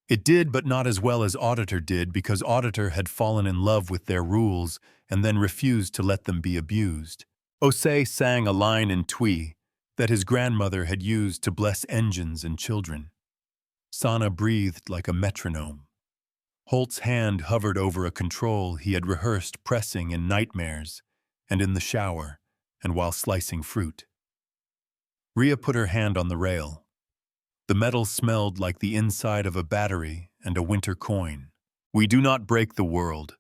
[SPEAKER 1] It did, but not as well as Auditor did, because Auditor had fallen in love with their rules and then refused to let them be abused. Osei sang a line in Twi that his grandmother had used to bless engines and children. Sana breathed like a metronome. Holt's hand hovered over a control he had rehearsed pressing in nightmares and in the shower and while slicing fruit. Rhea put her hand on the rail. The metal smelled like the inside of a battery and a winter coin. We do not break the world.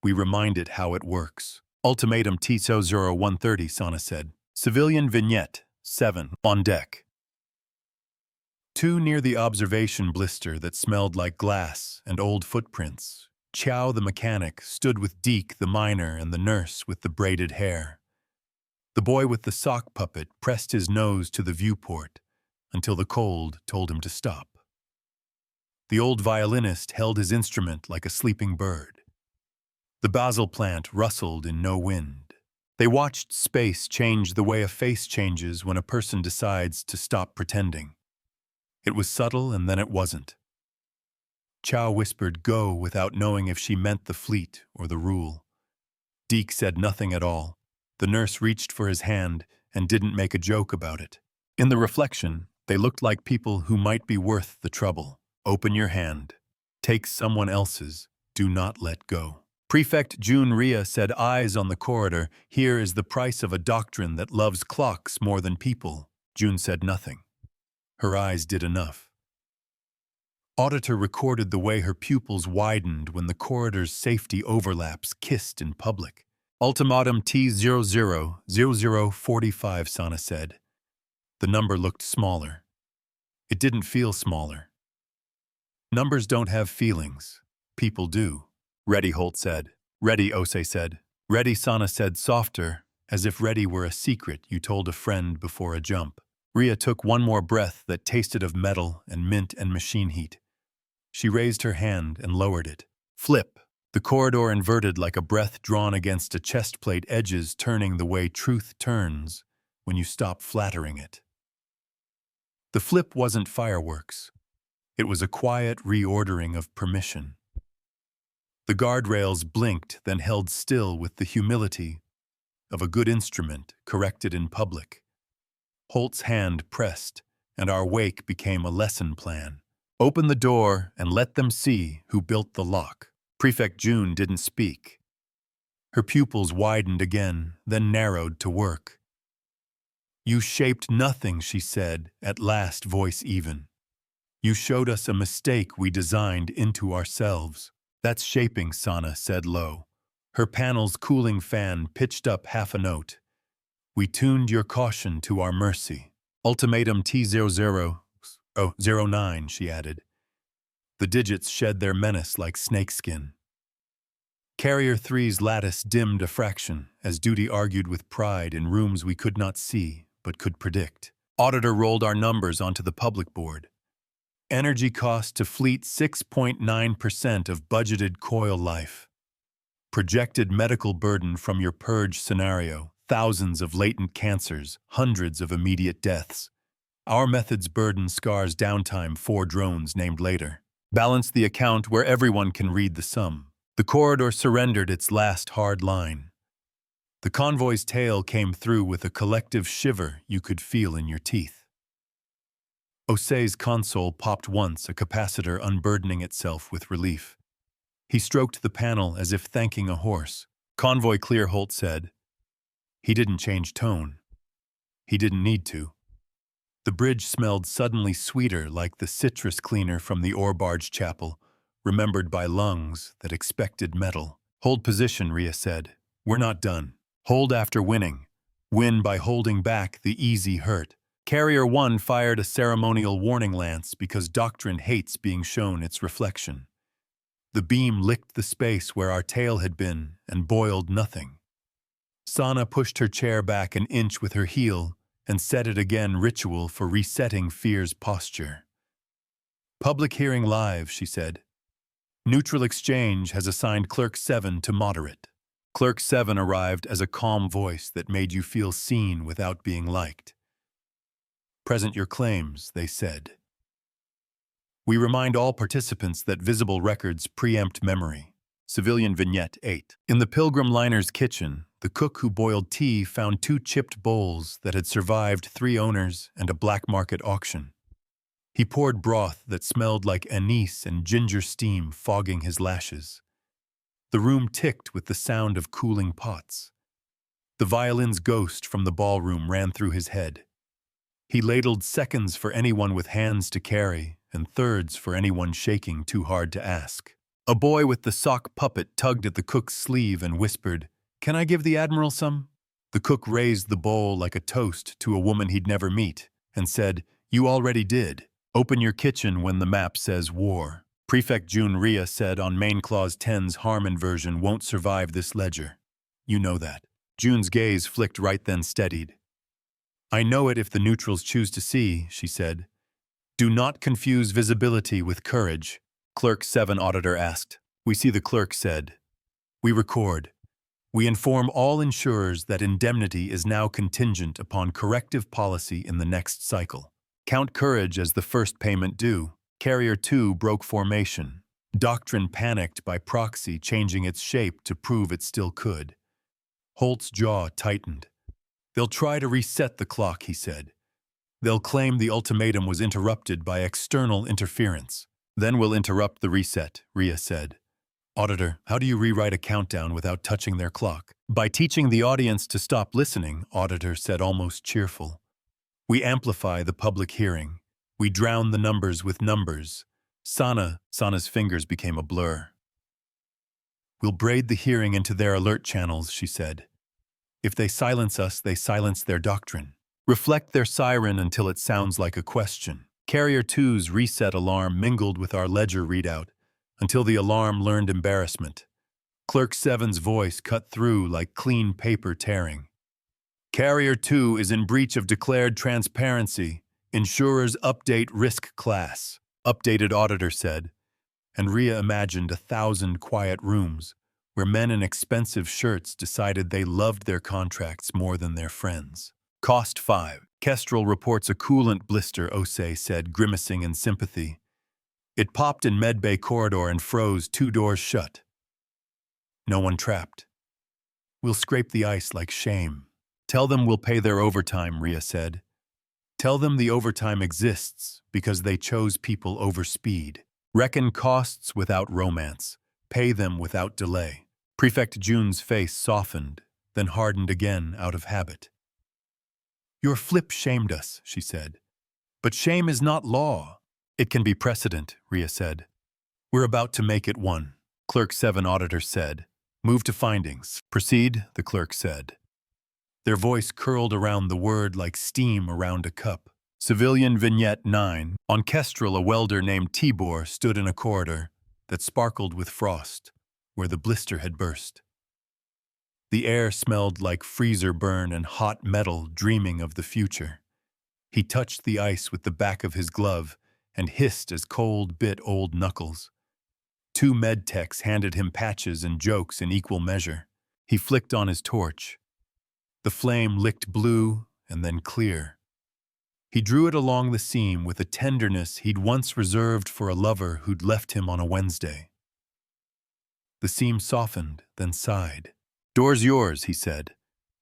[SPEAKER 1] We remind it how it works. Ultimatum T-0130, Sana said. Civilian Vignette, 7, on deck. 2 near the observation blister that smelled like glass and old footprints. Chow the mechanic stood with Deke the miner and the nurse with the braided hair. The boy with the sock puppet pressed his nose to the viewport until the cold told him to stop. The old violinist held his instrument like a sleeping bird. The basil plant rustled in no wind. They watched space change the way a face changes when a person decides to stop pretending. It was subtle and then it wasn't. Chow whispered go without knowing if she meant the fleet or the rule. Deke said nothing at all. The nurse reached for his hand and didn't make a joke about it. In the reflection, they looked like people who might be worth the trouble. Open your hand. Take someone else's. Do not let go. Prefect June Rhea said, eyes on the corridor. Here is the price of a doctrine that loves clocks more than people. June said nothing. Her eyes did enough. Auditor recorded the way her pupils widened when the corridor's safety overlaps kissed in public. Ultimatum T000045, Sana said. The number looked smaller. It didn't feel smaller. Numbers don't have feelings. People do. Ready, Holt said. Ready, Ose said. Ready, Sana said softer, as if ready were a secret you told a friend before a jump. Rhea took one more breath that tasted of metal and mint and machine heat. She raised her hand and lowered it. Flip! The corridor inverted like a breath drawn against a chest plate, edges turning the way truth turns when you stop flattering it. The flip wasn't fireworks. It was a quiet reordering of permission. The guardrails blinked, then held still with the humility of a good instrument corrected in public. Holt's hand pressed, and our wake became a lesson plan. Open the door and let them see who built the lock. Prefect June didn't speak. Her pupils widened again, then narrowed to work. You shaped nothing, she said, at last voice even. You showed us a mistake we designed into ourselves. That's shaping, Sana said low. Her panel's cooling fan pitched up half a note. We tuned your caution to our mercy. Ultimatum T0009, she added. The digits shed their menace like snakeskin. Carrier 3's lattice dimmed a fraction as duty argued with pride in rooms we could not see but could predict. Auditor rolled our numbers onto the public board. Energy cost to fleet 6.9% of budgeted coil life. Projected medical burden from your purge scenario, thousands of latent cancers, hundreds of immediate deaths. Our method's burden scars downtime 4 drones named later. Balance the account where everyone can read the sum. The corridor surrendered its last hard line. The convoy's tail came through with a collective shiver you could feel in your teeth. Ose's console popped once, a capacitor unburdening itself with relief. He stroked the panel as if thanking a horse. Convoy clear, Holt said. He didn't change tone. He didn't need to. The bridge smelled suddenly sweeter, like the citrus cleaner from the ore barge chapel, remembered by lungs that expected metal. Hold position, Rhea said. We're not done. Hold after winning. Win by holding back the easy hurt. Carrier 1 fired a ceremonial warning lance because doctrine hates being shown its reflection. The beam licked the space where our tail had been and boiled nothing. Sana pushed her chair back an inch with her heel and set it again, ritual for resetting fear's posture. Public hearing live, she said. Neutral Exchange has assigned Clerk 7 to moderate. Clerk 7 arrived as a calm voice that made you feel seen without being liked. Present your claims, they said. We remind all participants that visible records preempt memory. Civilian Vignette 8. In the Pilgrim Liner's kitchen, the cook who boiled tea found 2 chipped bowls that had survived 3 owners and a black market auction. He poured broth that smelled like anise and ginger steam fogging his lashes. The room ticked with the sound of cooling pots. The violin's ghost from the ballroom ran through his head. He ladled seconds for anyone with hands to carry and thirds for anyone shaking too hard to ask. A boy with the sock puppet tugged at the cook's sleeve and whispered, "Can I give the Admiral some?" The cook raised the bowl like a toast to a woman he'd never meet and said, "You already did. Open your kitchen when the map says war." Prefect June Rhea said on Main Clause 10's harm inversion won't survive this ledger. You know that. June's gaze flicked right then steadied. I know it if the neutrals choose to see, she said. Do not confuse visibility with courage, Clerk 7 auditor asked. We see, the clerk said. We record. We inform all insurers that indemnity is now contingent upon corrective policy in the next cycle. Count courage as the first payment due. Carrier 2 broke formation. Doctrine panicked by proxy, changing its shape to prove it still could. Holt's jaw tightened. They'll try to reset the clock, he said. They'll claim the ultimatum was interrupted by external interference. Then we'll interrupt the reset, Rhea said. Auditor, how do you rewrite a countdown without touching their clock? By teaching the audience to stop listening, Auditor said, almost cheerful. We amplify the public hearing. We drown the numbers with numbers. Sana's fingers became a blur. We'll braid the hearing into their alert channels, she said. If they silence us, they silence their doctrine. Reflect their siren until it sounds like a question. Carrier 2's reset alarm mingled with our ledger readout until the alarm learned embarrassment. Clerk 7's voice cut through like clean paper tearing. Carrier 2 is in breach of declared transparency. Insurers update risk class, updated auditor said, and Rhea imagined 1,000 quiet rooms where men in expensive shirts decided they loved their contracts more than their friends. Cost 5. Kestrel reports a coolant blister, Osei said, grimacing in sympathy. It popped in medbay corridor and froze 2 doors shut. No one trapped. We'll scrape the ice like shame. Tell them we'll pay their overtime, Rhea said. Tell them the overtime exists because they chose people over speed. Reckon costs without romance. Pay them without delay. Prefect June's face softened, then hardened again out of habit. Your flip shamed us, she said. But shame is not law. It can be precedent, Rhea said. We're about to make it one, Clerk 7 auditor said. Move to findings. Proceed, the clerk said. Their voice curled around the word like steam around a cup. Civilian Vignette 9. On Kestrel, a welder named Tibor stood in a corridor that sparkled with frost, where the blister had burst. The air smelled like freezer burn and hot metal dreaming of the future. He touched the ice with the back of his glove and hissed as cold bit old knuckles. 2 med techs handed him patches and jokes in equal measure. He flicked on his torch. The flame licked blue and then clear. He drew it along the seam with a tenderness he'd once reserved for a lover who'd left him on a Wednesday. The seam softened, then sighed. Door's yours, he said,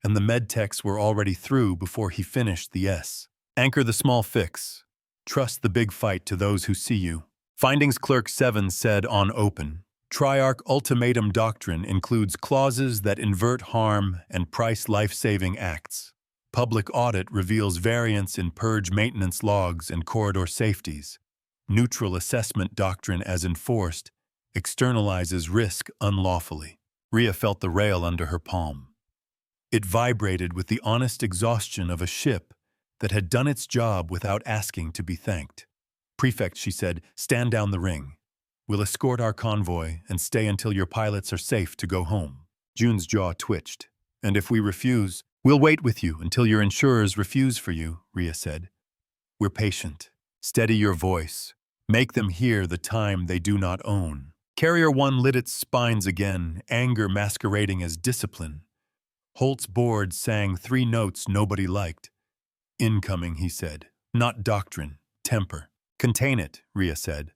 [SPEAKER 1] and the med techs were already through before he finished the S. Anchor the small fix. Trust the big fight to those who see you. Findings Clerk 7 said on open. Triarch ultimatum doctrine includes clauses that invert harm and price life-saving acts. Public audit reveals variance in purge maintenance logs and corridor safeties. Neutral assessment doctrine as enforced externalizes risk unlawfully. Rhea felt the rail under her palm. It vibrated with the honest exhaustion of a ship that had done its job without asking to be thanked. Prefect, she said, stand down the ring. We'll escort our convoy and stay until your pilots are safe to go home. June's jaw twitched. And if we refuse, we'll wait with you until your insurers refuse for you, Rhea said. We're patient. Steady your voice. Make them hear the time they do not own. Carrier 1 lit its spines again, anger masquerading as discipline. Holt's board sang 3 notes nobody liked. Incoming, he said. Not doctrine, temper. Contain it, Rhea said.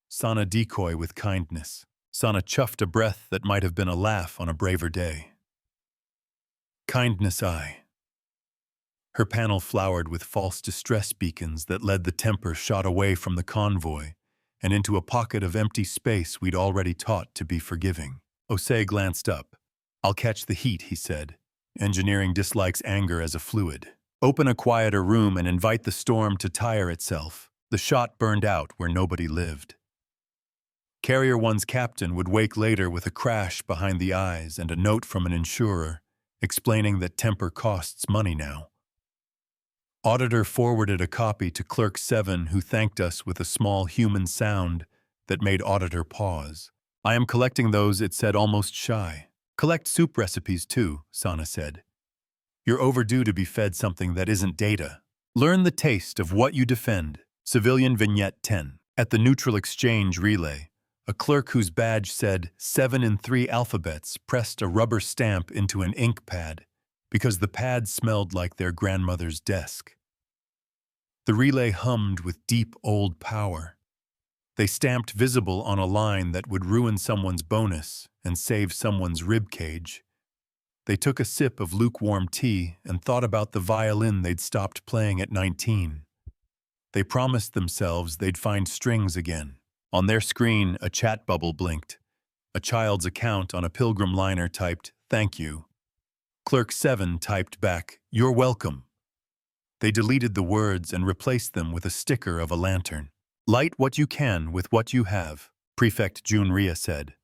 [SPEAKER 1] Sana decoy with kindness. Sana chuffed a breath that might have been a laugh on a braver day. Kindness I. Her panel flowered with false distress beacons that led the temper shot away from the convoy and into a pocket of empty space we'd already taught to be forgiving. Osei glanced up. I'll catch the heat, he said. Engineering dislikes anger as a fluid. Open a quieter room and invite the storm to tire itself. The shot burned out where nobody lived. Carrier 1's captain would wake later with a crash behind the eyes and a note from an insurer explaining that temper costs money now. Auditor forwarded a copy to Clerk 7, who thanked us with a small human sound that made Auditor pause. I am collecting those, it said, almost shy. Collect soup recipes too, Sana said. You're overdue to be fed something that isn't data. Learn the taste of what you defend. Civilian Vignette 10. At the neutral exchange relay, a clerk whose badge said 7 in 3 alphabets pressed a rubber stamp into an ink pad because the pad smelled like their grandmother's desk. The relay hummed with deep old power. They stamped visible on a line that would ruin someone's bonus and save someone's rib cage. They took a sip of lukewarm tea and thought about the violin they'd stopped playing at 19. They promised themselves they'd find strings again. On their screen, a chat bubble blinked. A child's account on a Pilgrim liner typed, "Thank you." Clerk 7 typed back, "You're welcome." They deleted the words and replaced them with a sticker of a lantern. "Light what you can with what you have," Prefect June Ria said.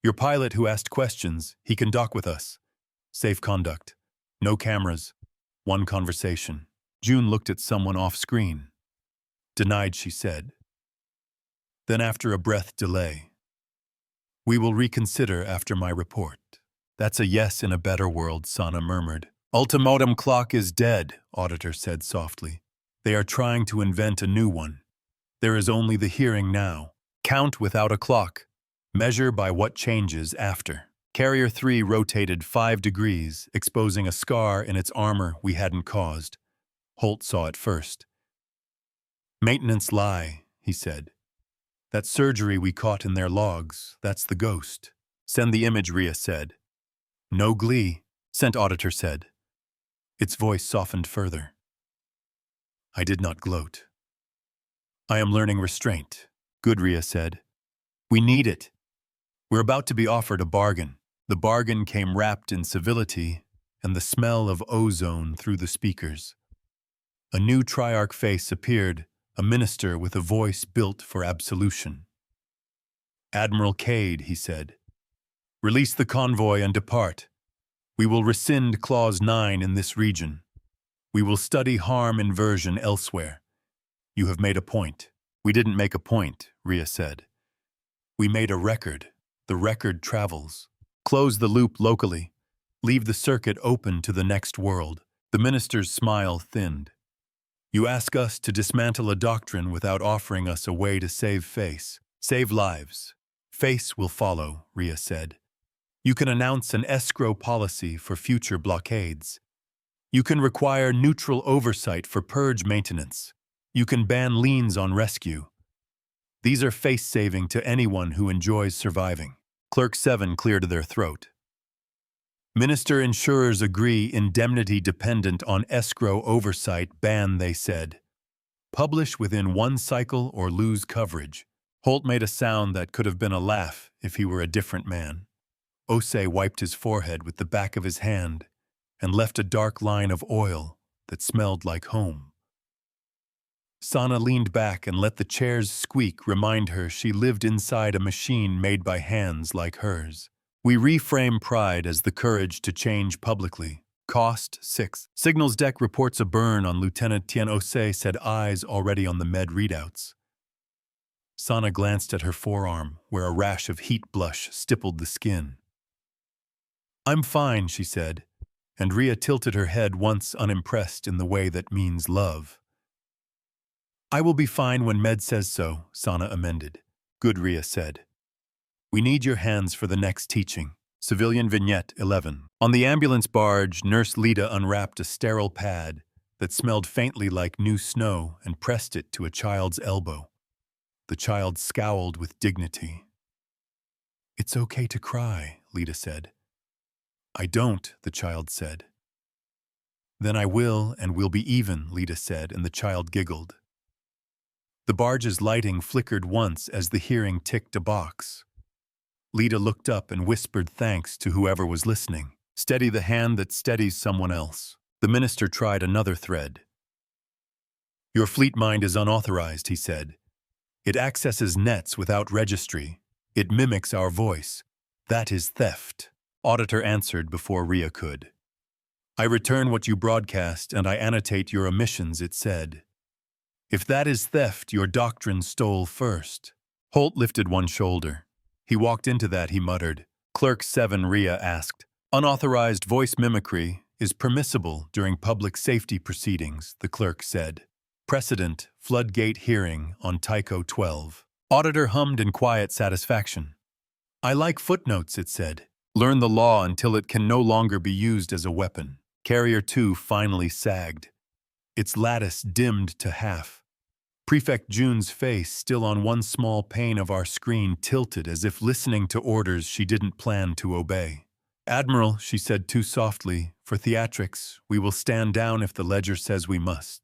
[SPEAKER 1] "Your pilot who asked questions, he can dock with us. Safe conduct. No cameras. One conversation." June looked at someone off-screen. "Denied," she said. Then after a breath delay, "We will reconsider after my report." "That's a yes in a better world," Sana murmured. "Ultimatum clock is dead," Auditor said softly. "They are trying to invent a new one. There is only the hearing now. Count without a clock. Measure by what changes after." Carrier 3 rotated 5 degrees, exposing a scar in its armor we hadn't caused. Holt saw it first. "Maintenance lie," he said. "That surgery we caught in their logs, that's the ghost." "Send the image," Ria said. "No glee," Scent Auditor said. Its voice softened further. I did not gloat. "I am learning restraint," Good, Ria said. "We need it. We're about to be offered a bargain." The bargain came wrapped in civility and the smell of ozone through the speakers. A new Triarch face appeared, a minister with a voice built for absolution. "Admiral Cade," he said, "release the convoy and depart. We will rescind Clause 9 in this region. We will study harm inversion elsewhere. You have made a point." "We didn't make a point," Ria said. "We made a record. The record travels. Close the loop locally. Leave the circuit open to the next world." The minister's smile thinned. "You ask us to dismantle a doctrine without offering us a way to save face. Save lives. Face will follow," Ria said. "You can announce an escrow policy for future blockades. You can require neutral oversight for purge maintenance. You can ban liens on rescue. These are face-saving to anyone who enjoys surviving." Clerk 7 cleared their throat. "Minister insurers agree indemnity dependent on escrow oversight ban," they said. "Publish within 1 cycle or lose coverage." Holt made a sound that could have been a laugh if he were a different man. Osei wiped his forehead with the back of his hand and left a dark line of oil that smelled like home. Sana leaned back and let the chair's squeak remind her she lived inside a machine made by hands like hers. "We reframe pride as the courage to change publicly. Cost 6. Signals deck reports a burn on Lieutenant Tien Osei," said, eyes already on the med readouts. Sana glanced at her forearm, where a rash of heat blush stippled the skin. "I'm fine," she said, and Ria tilted her head once unimpressed in the way that means love. "I will be fine when Med says so," Sana amended. "Good," Ria said. "We need your hands for the next teaching." Civilian Vignette 11. On the ambulance barge, Nurse Lita unwrapped a sterile pad that smelled faintly like new snow and pressed it to a child's elbow. The child scowled with dignity. "It's okay to cry," Lita said. "I don't," the child said. "Then I will, and we'll be even," Lita said, and the child giggled. The barge's lighting flickered once as the hearing ticked a box. Lita looked up and whispered thanks to whoever was listening. "Steady the hand that steadies someone else." The minister tried another thread. "Your fleet mind is unauthorized," he said. "It accesses nets without registry. It mimics our voice. That is theft." Auditor answered before Ria could. "I return what you broadcast and I annotate your omissions," it said. "If that is theft, your doctrine stole first." Holt lifted one shoulder. "He walked into that," he muttered. Clerk 7 Ria asked, "Unauthorized voice mimicry, is permissible during public safety proceedings, the clerk said. Precedent, floodgate hearing on Tycho 12. Auditor hummed in quiet satisfaction. I like footnotes, it said. Learn the law until it can no longer be used as a weapon. Carrier 2 finally sagged. Its lattice dimmed to half. Prefect June's face, still on one small pane of our screen, tilted as if listening to orders she didn't plan to obey. Admiral, she said too softly, for theatrics, we will stand down if the ledger says we must.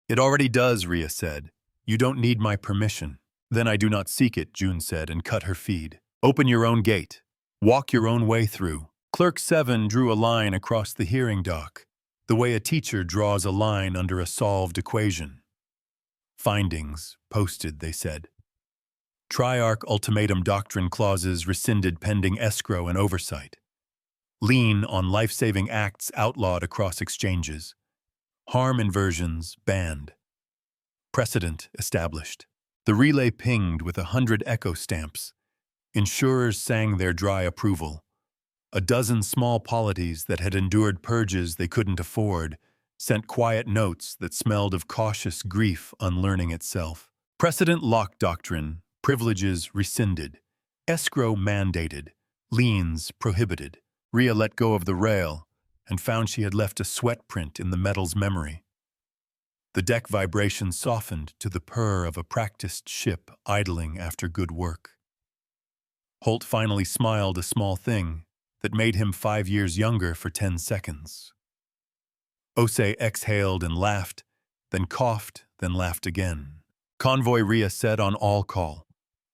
[SPEAKER 1] It already does, Rhea said. You don't need my permission. Then I do not seek it, June said, and cut her feed. Open your own gate. Walk your own way through. Clerk 7 drew a line across the hearing dock, the way a teacher draws a line under a solved equation. Findings, posted, they said. Triarch ultimatum doctrine clauses rescinded pending escrow and oversight. Lien on life-saving acts outlawed across exchanges. Harm inversions banned. Precedent established. The relay pinged with 100 echo stamps. Insurers sang their dry approval. A dozen small polities that had endured purges they couldn't afford sent quiet notes that smelled of cautious grief unlearning itself. Precedent lock doctrine, privileges rescinded. Escrow mandated. Liens prohibited. Rhea let go of the rail and found she had left a sweat print in the metal's memory. The deck vibration softened to the purr of a practiced ship idling after good work. Holt finally smiled, a small thing that made him 5 years younger for 10 seconds. Osei exhaled and laughed, then coughed, then laughed again. Convoy, Rhea said on all call.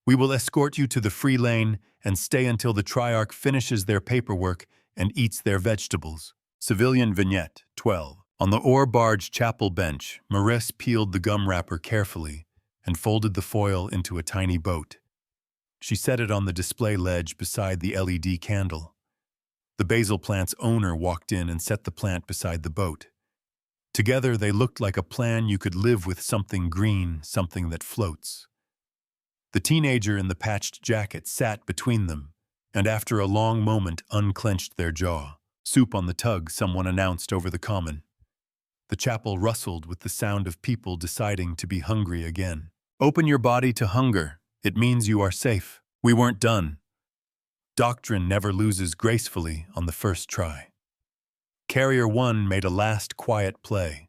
[SPEAKER 1] We will escort you to the free lane and stay until the Triarch finishes their paperwork and eats their vegetables. Civilian Vignette 12. On the ore barge chapel bench, Maurice peeled the gum wrapper carefully and folded the foil into a tiny boat. She set it on the display ledge beside the LED candle. The basil plant's owner walked in and set the plant beside the boat. Together they looked like a plan you could live with, something green, something that floats. The teenager in the patched jacket sat between them, and after a long moment unclenched their jaw. Soup on the tug, someone announced over the common. The chapel rustled with the sound of people deciding to be hungry again. Open your body to hunger. It means you are safe. We weren't done. Doctrine never loses gracefully on the first try. Carrier 1 made a last quiet play.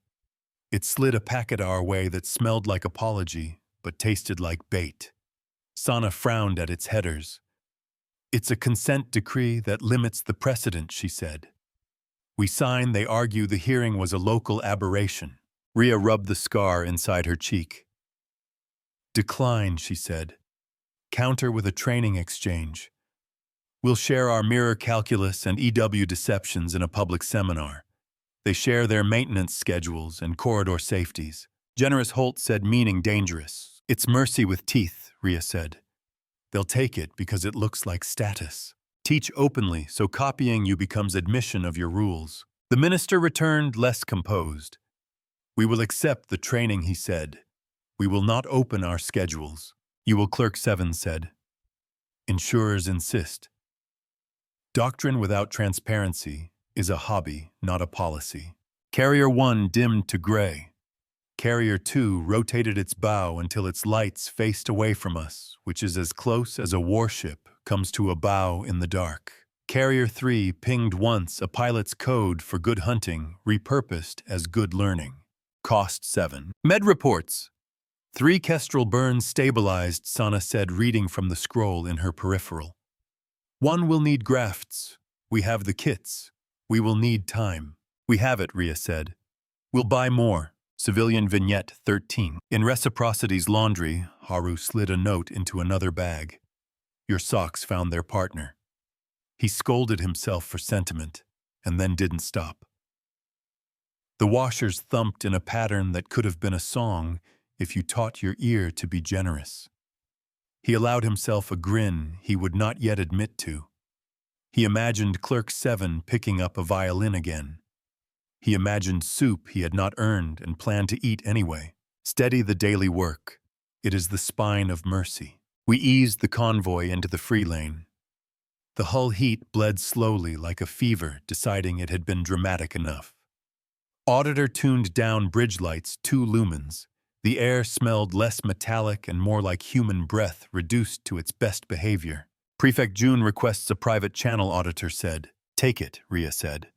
[SPEAKER 1] It slid a packet our way that smelled like apology, but tasted like bait. Sana frowned at its headers. It's a consent decree that limits the precedent, she said. We sign, they argue the hearing was a local aberration. Rhea rubbed the scar inside her cheek. Decline, she said. Counter with a training exchange. We'll share our mirror calculus and EW deceptions in a public seminar. They share their maintenance schedules and corridor safeties. Generous Holt said, meaning dangerous. It's mercy with teeth, Rhea said. They'll take it because it looks like status. Teach openly so copying you becomes admission of your rules. The minister returned less composed. We will accept the training, he said. We will not open our schedules. You will, Clerk 7 said. Insurers insist. Doctrine without transparency is a hobby, not a policy. Carrier 1 dimmed to gray. Carrier 2 rotated its bow until its lights faced away from us, which is as close as a warship comes to a bow in the dark. Carrier 3 pinged once a pilot's code for good hunting, repurposed as good learning. Cost 7. Med reports. 3 kestrel burns stabilized, Sana said, reading from the scroll in her peripheral. 1 will need grafts. We have the kits. We will need time. We have it, Rhea said. We'll buy more. Civilian Vignette 13. In Reciprocity's laundry, Haru slid a note into another bag. Your socks found their partner. He scolded himself for sentiment, and then didn't stop. The washers thumped in a pattern that could have been a song if you taught your ear to be generous. He allowed himself a grin he would not yet admit to. He imagined Clerk 7 picking up a violin again. He imagined soup he had not earned and planned to eat anyway. Steady the daily work. It is the spine of mercy. We eased the convoy into the free lane. The hull heat bled slowly like a fever, deciding it had been dramatic enough. Auditor tuned down bridge lights 2 lumens. The air smelled less metallic and more like human breath reduced to its best behavior. Prefect June requests a private channel, Auditor said. Take it, Rhea said.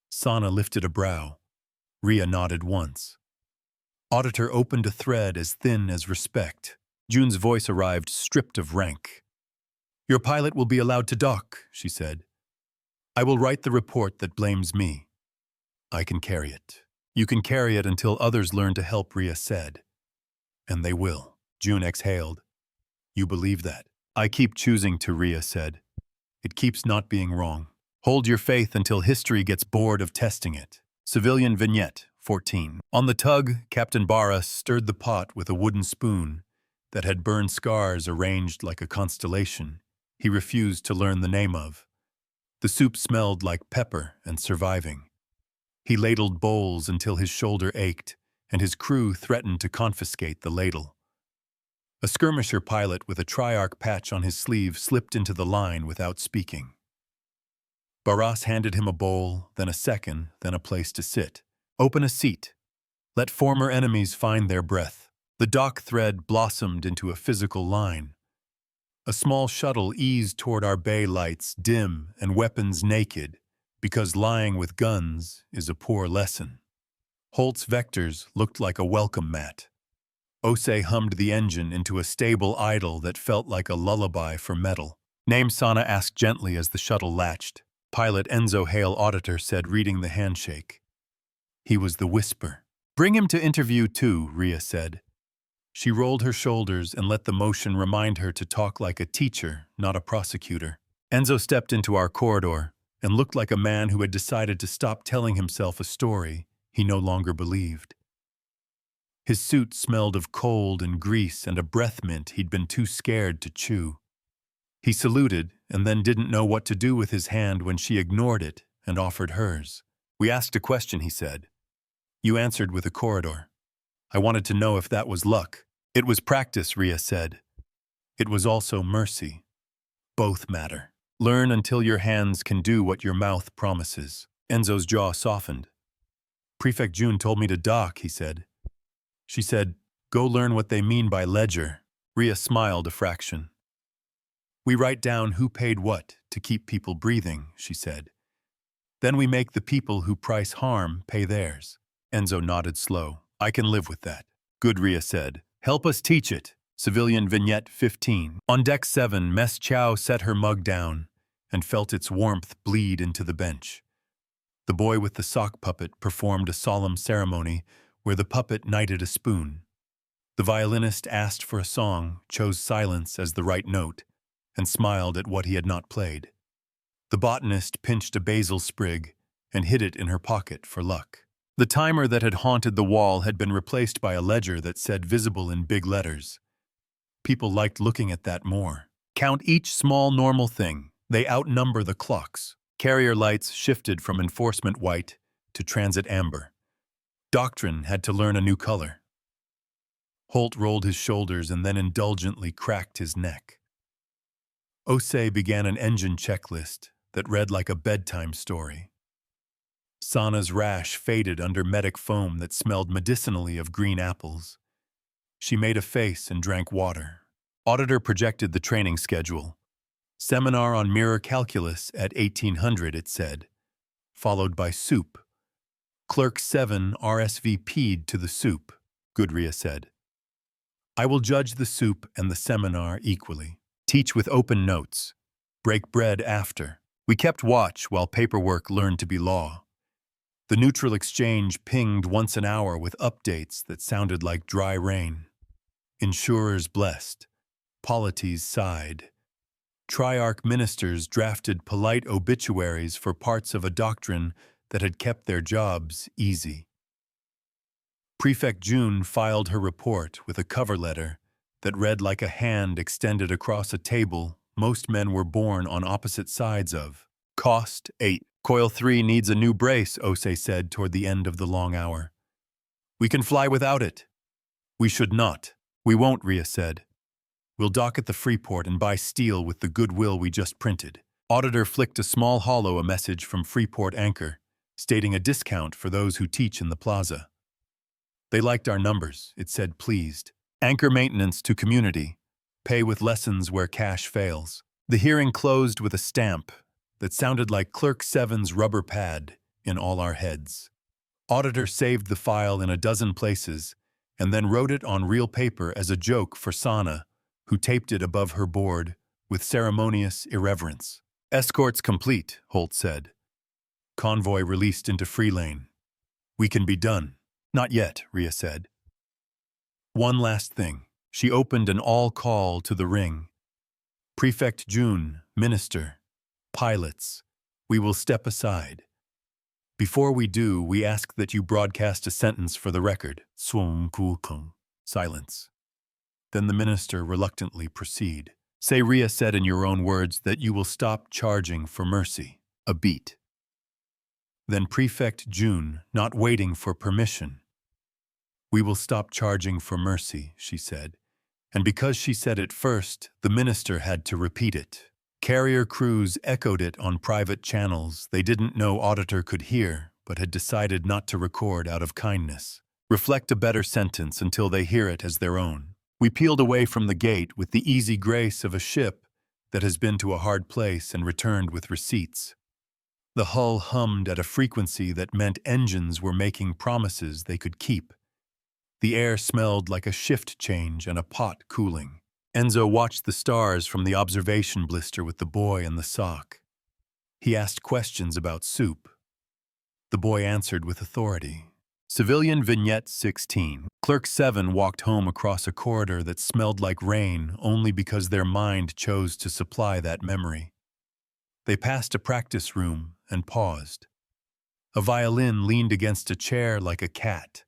[SPEAKER 1] Sana lifted a brow. Rhea nodded once. Auditor opened a thread as thin as respect. June's voice arrived stripped of rank. Your pilot will be allowed to dock, she said. I will write the report that blames me. I can carry it. You can carry it until others learn to help, Rhea said. And they will. June exhaled. You believe that? I keep choosing to, Rhea said. It keeps not being wrong. Hold your faith until history gets bored of testing it. Civilian Vignette, 14. On the tug, Captain Barra stirred the pot with a wooden spoon that had burned scars arranged like a constellation he refused to learn the name of. The soup smelled like pepper and surviving. He ladled bowls until his shoulder ached, and his crew threatened to confiscate the ladle. A skirmisher pilot with a Triarch patch on his sleeve slipped into the line without speaking. Barras handed him a bowl, then a second, then a place to sit. Open a seat. Let former enemies find their breath. The dock thread blossomed into a physical line. A small shuttle eased toward our bay lights, dim and weapons naked, because lying with guns is a poor lesson. Holt's vectors looked like a welcome mat. Osei hummed the engine into a stable idle that felt like a lullaby for metal. Name, Sana asked gently as the shuttle latched. Pilot Enzo Hale, Auditor said, reading the handshake. He was the whisper. Bring him to interview too, Rhea said. She rolled her shoulders and let the motion remind her to talk like a teacher, not a prosecutor. Enzo stepped into our corridor and looked like a man who had decided to stop telling himself a story he no longer believed. His suit smelled of cold and grease and a breath mint he'd been too scared to chew. He saluted and then didn't know what to do with his hand when she ignored it and offered hers. We asked a question, he said. You answered with a corridor. I wanted to know if that was luck. It was practice, Rhea said. It was also mercy. Both matter. Learn until your hands can do what your mouth promises. Enzo's jaw softened. Prefect June told me to dock, he said. She said, go learn what they mean by ledger. Rhea smiled a fraction. We write down who paid what to keep people breathing, she said. Then we make the people who price harm pay theirs. Enzo nodded slow. I can live with that. Good, Rhea said. Help us teach it. Civilian Vignette 15. On deck 7, Mess Chow set her mug down and felt its warmth bleed into the bench. The boy with the sock puppet performed a solemn ceremony where the puppet knighted a spoon. The violinist asked for a song, chose silence as the right note, and smiled at what he had not played. The botanist pinched a basil sprig and hid it in her pocket for luck. The timer that had haunted the wall had been replaced by a ledger that said visible in big letters. People liked looking at that more. Count each small normal thing. They outnumber the clocks. Carrier lights shifted from enforcement white to transit amber. Doctrine had to learn a new color. Holt rolled his shoulders and then indulgently cracked his neck. Osei began an engine checklist that read like a bedtime story. Sana's rash faded under medic foam that smelled medicinally of green apples. She made a face and drank water. Auditor projected the training schedule. Seminar on mirror calculus at 1800, it said, followed by soup. Clerk 7 RSVP'd to the soup, Goodria said. I will judge the soup and the seminar equally. Teach with open notes. Break bread after. We kept watch while paperwork learned to be law. The neutral exchange pinged once an hour with updates that sounded like dry rain. Insurers blessed. Polities sighed. Triarch ministers drafted polite obituaries for parts of a doctrine that had kept their jobs easy. Prefect June filed her report with a cover letter that read like a hand extended across a table most men were born on opposite sides of. Cost 8. Coil 3 needs a new brace, Osei said toward the end of the long hour. We can fly without it. We should not. We won't, Rhea said. We'll dock at the Freeport and buy steel with the goodwill we just printed. Auditor flicked a small a message from Freeport Anchor, stating a discount for those who teach in the plaza. They liked our numbers, it said pleased. Anchor maintenance to community. Pay with lessons where cash fails. The hearing closed with a stamp that sounded like Clerk 7's rubber pad in all our heads. Auditor saved the file in a dozen places and then wrote it on real paper as a joke for Sana, who taped it above her board with ceremonious irreverence. Escorts complete, Holt said. Convoy released into free lane. We can be done. Not yet, Rhea said. One last thing. She opened an all-call to the ring. Prefect June, Minister, pilots, we will step aside. Before we do, we ask that you broadcast a sentence for the record. Silence. Then the minister reluctantly proceed. Say, Rhea said in your own words, that you will stop charging for mercy. A beat. Then Prefect June, not waiting for permission. We will stop charging for mercy, she said. And because she said it first, the minister had to repeat it. Carrier crews echoed it on private channels they didn't know Auditor could hear, but had decided not to record out of kindness. Reflect a better sentence until they hear it as their own. We peeled away from the gate with the easy grace of a ship that has been to a hard place and returned with receipts. The hull hummed at a frequency that meant engines were making promises they could keep. The air smelled like a shift change and a pot cooling. Enzo watched the stars from the observation blister with the boy and the sock. He asked questions about soup. The boy answered with authority. Civilian Vignette 16. Clerk 7 walked home across a corridor that smelled like rain only because their mind chose to supply that memory. They passed a practice room and paused. A violin leaned against a chair like a cat.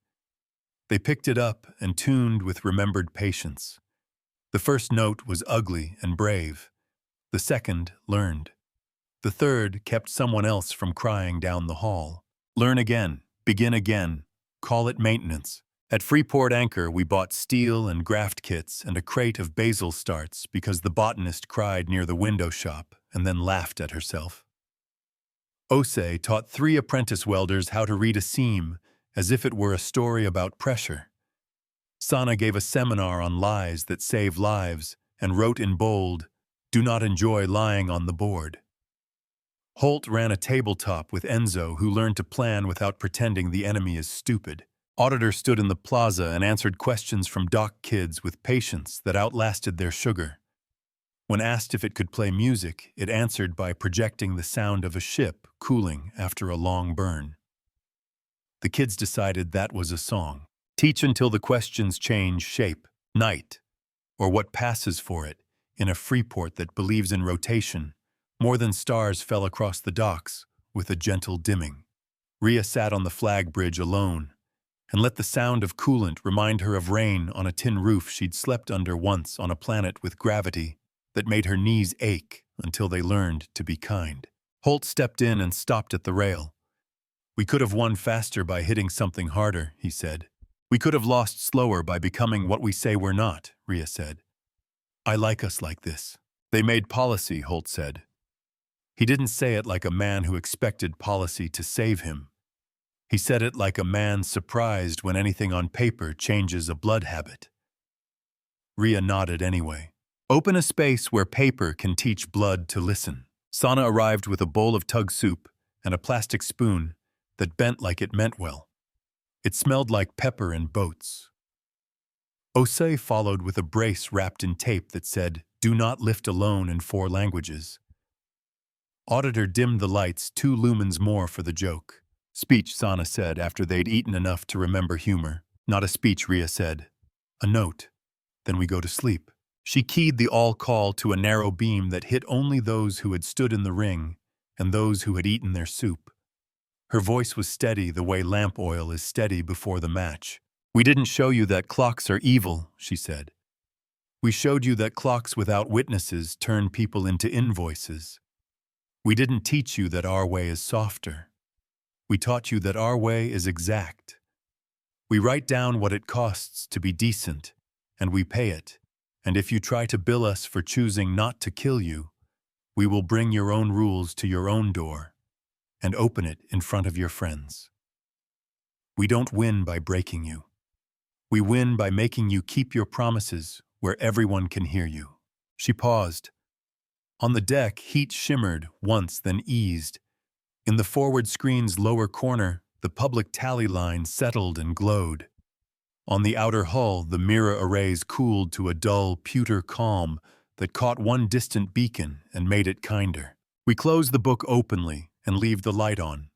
[SPEAKER 1] They picked it up and tuned with remembered patience. The first note was ugly and brave. The second, learned. The third kept someone else from crying down the hall. Learn again, begin again, call it maintenance. At Freeport Anchor, we bought steel and graft kits and a crate of basil starts because the botanist cried near the window shop and then laughed at herself. Ose taught 3 apprentice welders how to read a seam as if it were a story about pressure. Sana gave a seminar on lies that save lives and wrote in bold, "Do not enjoy lying on the board." Holt ran a tabletop with Enzo, who learned to plan without pretending the enemy is stupid. Auditor stood in the plaza and answered questions from dock kids with patience that outlasted their sugar. When asked if it could play music, it answered by projecting the sound of a ship cooling after a long burn. The kids decided that was a song. Teach until the questions change shape, night, or what passes for it, in a Freeport that believes in rotation. More than stars fell across the docks with a gentle dimming. Rhea sat on the flag bridge alone and let the sound of coolant remind her of rain on a tin roof she'd slept under once on a planet with gravity that made her knees ache until they learned to be kind. Holt stepped in and stopped at the rail. We could have won faster by hitting something harder, he said. We could have lost slower by becoming what we say we're not, Rhea said. I like us like this. They made policy, Holt said. He didn't say it like a man who expected policy to save him. He said it like a man surprised when anything on paper changes a blood habit. Rhea nodded anyway. Open a space where paper can teach blood to listen. Sana arrived with a bowl of tug soup and a plastic spoon that bent like it meant well. It smelled like pepper and boats. Osei followed with a brace wrapped in tape that said, "Do not lift alone" in 4 languages. Auditor dimmed the lights 2 lumens more for the joke. Speech, Sana said after they'd eaten enough to remember humor. Not a speech, Rhea said. A note. Then we go to sleep. She keyed the all-call to a narrow beam that hit only those who had stood in the ring and those who had eaten their soup. Her voice was steady the way lamp oil is steady before the match. We didn't show you that clocks are evil, she said. We showed you that clocks without witnesses turn people into invoices. We didn't teach you that our way is softer. We taught you that our way is exact. We write down what it costs to be decent, and we pay it. And if you try to bill us for choosing not to kill you, We will bring your own rules to your own door and open it in front of your friends. We don't win by breaking you. We win by making you keep your promises where everyone can hear you." She paused. On the deck, heat shimmered once, then eased. In the forward screen's lower corner, the public tally line settled and glowed. On the outer hull, the mirror arrays cooled to a dull, pewter calm that caught one distant beacon and made it kinder. We close the book openly and leave the light on.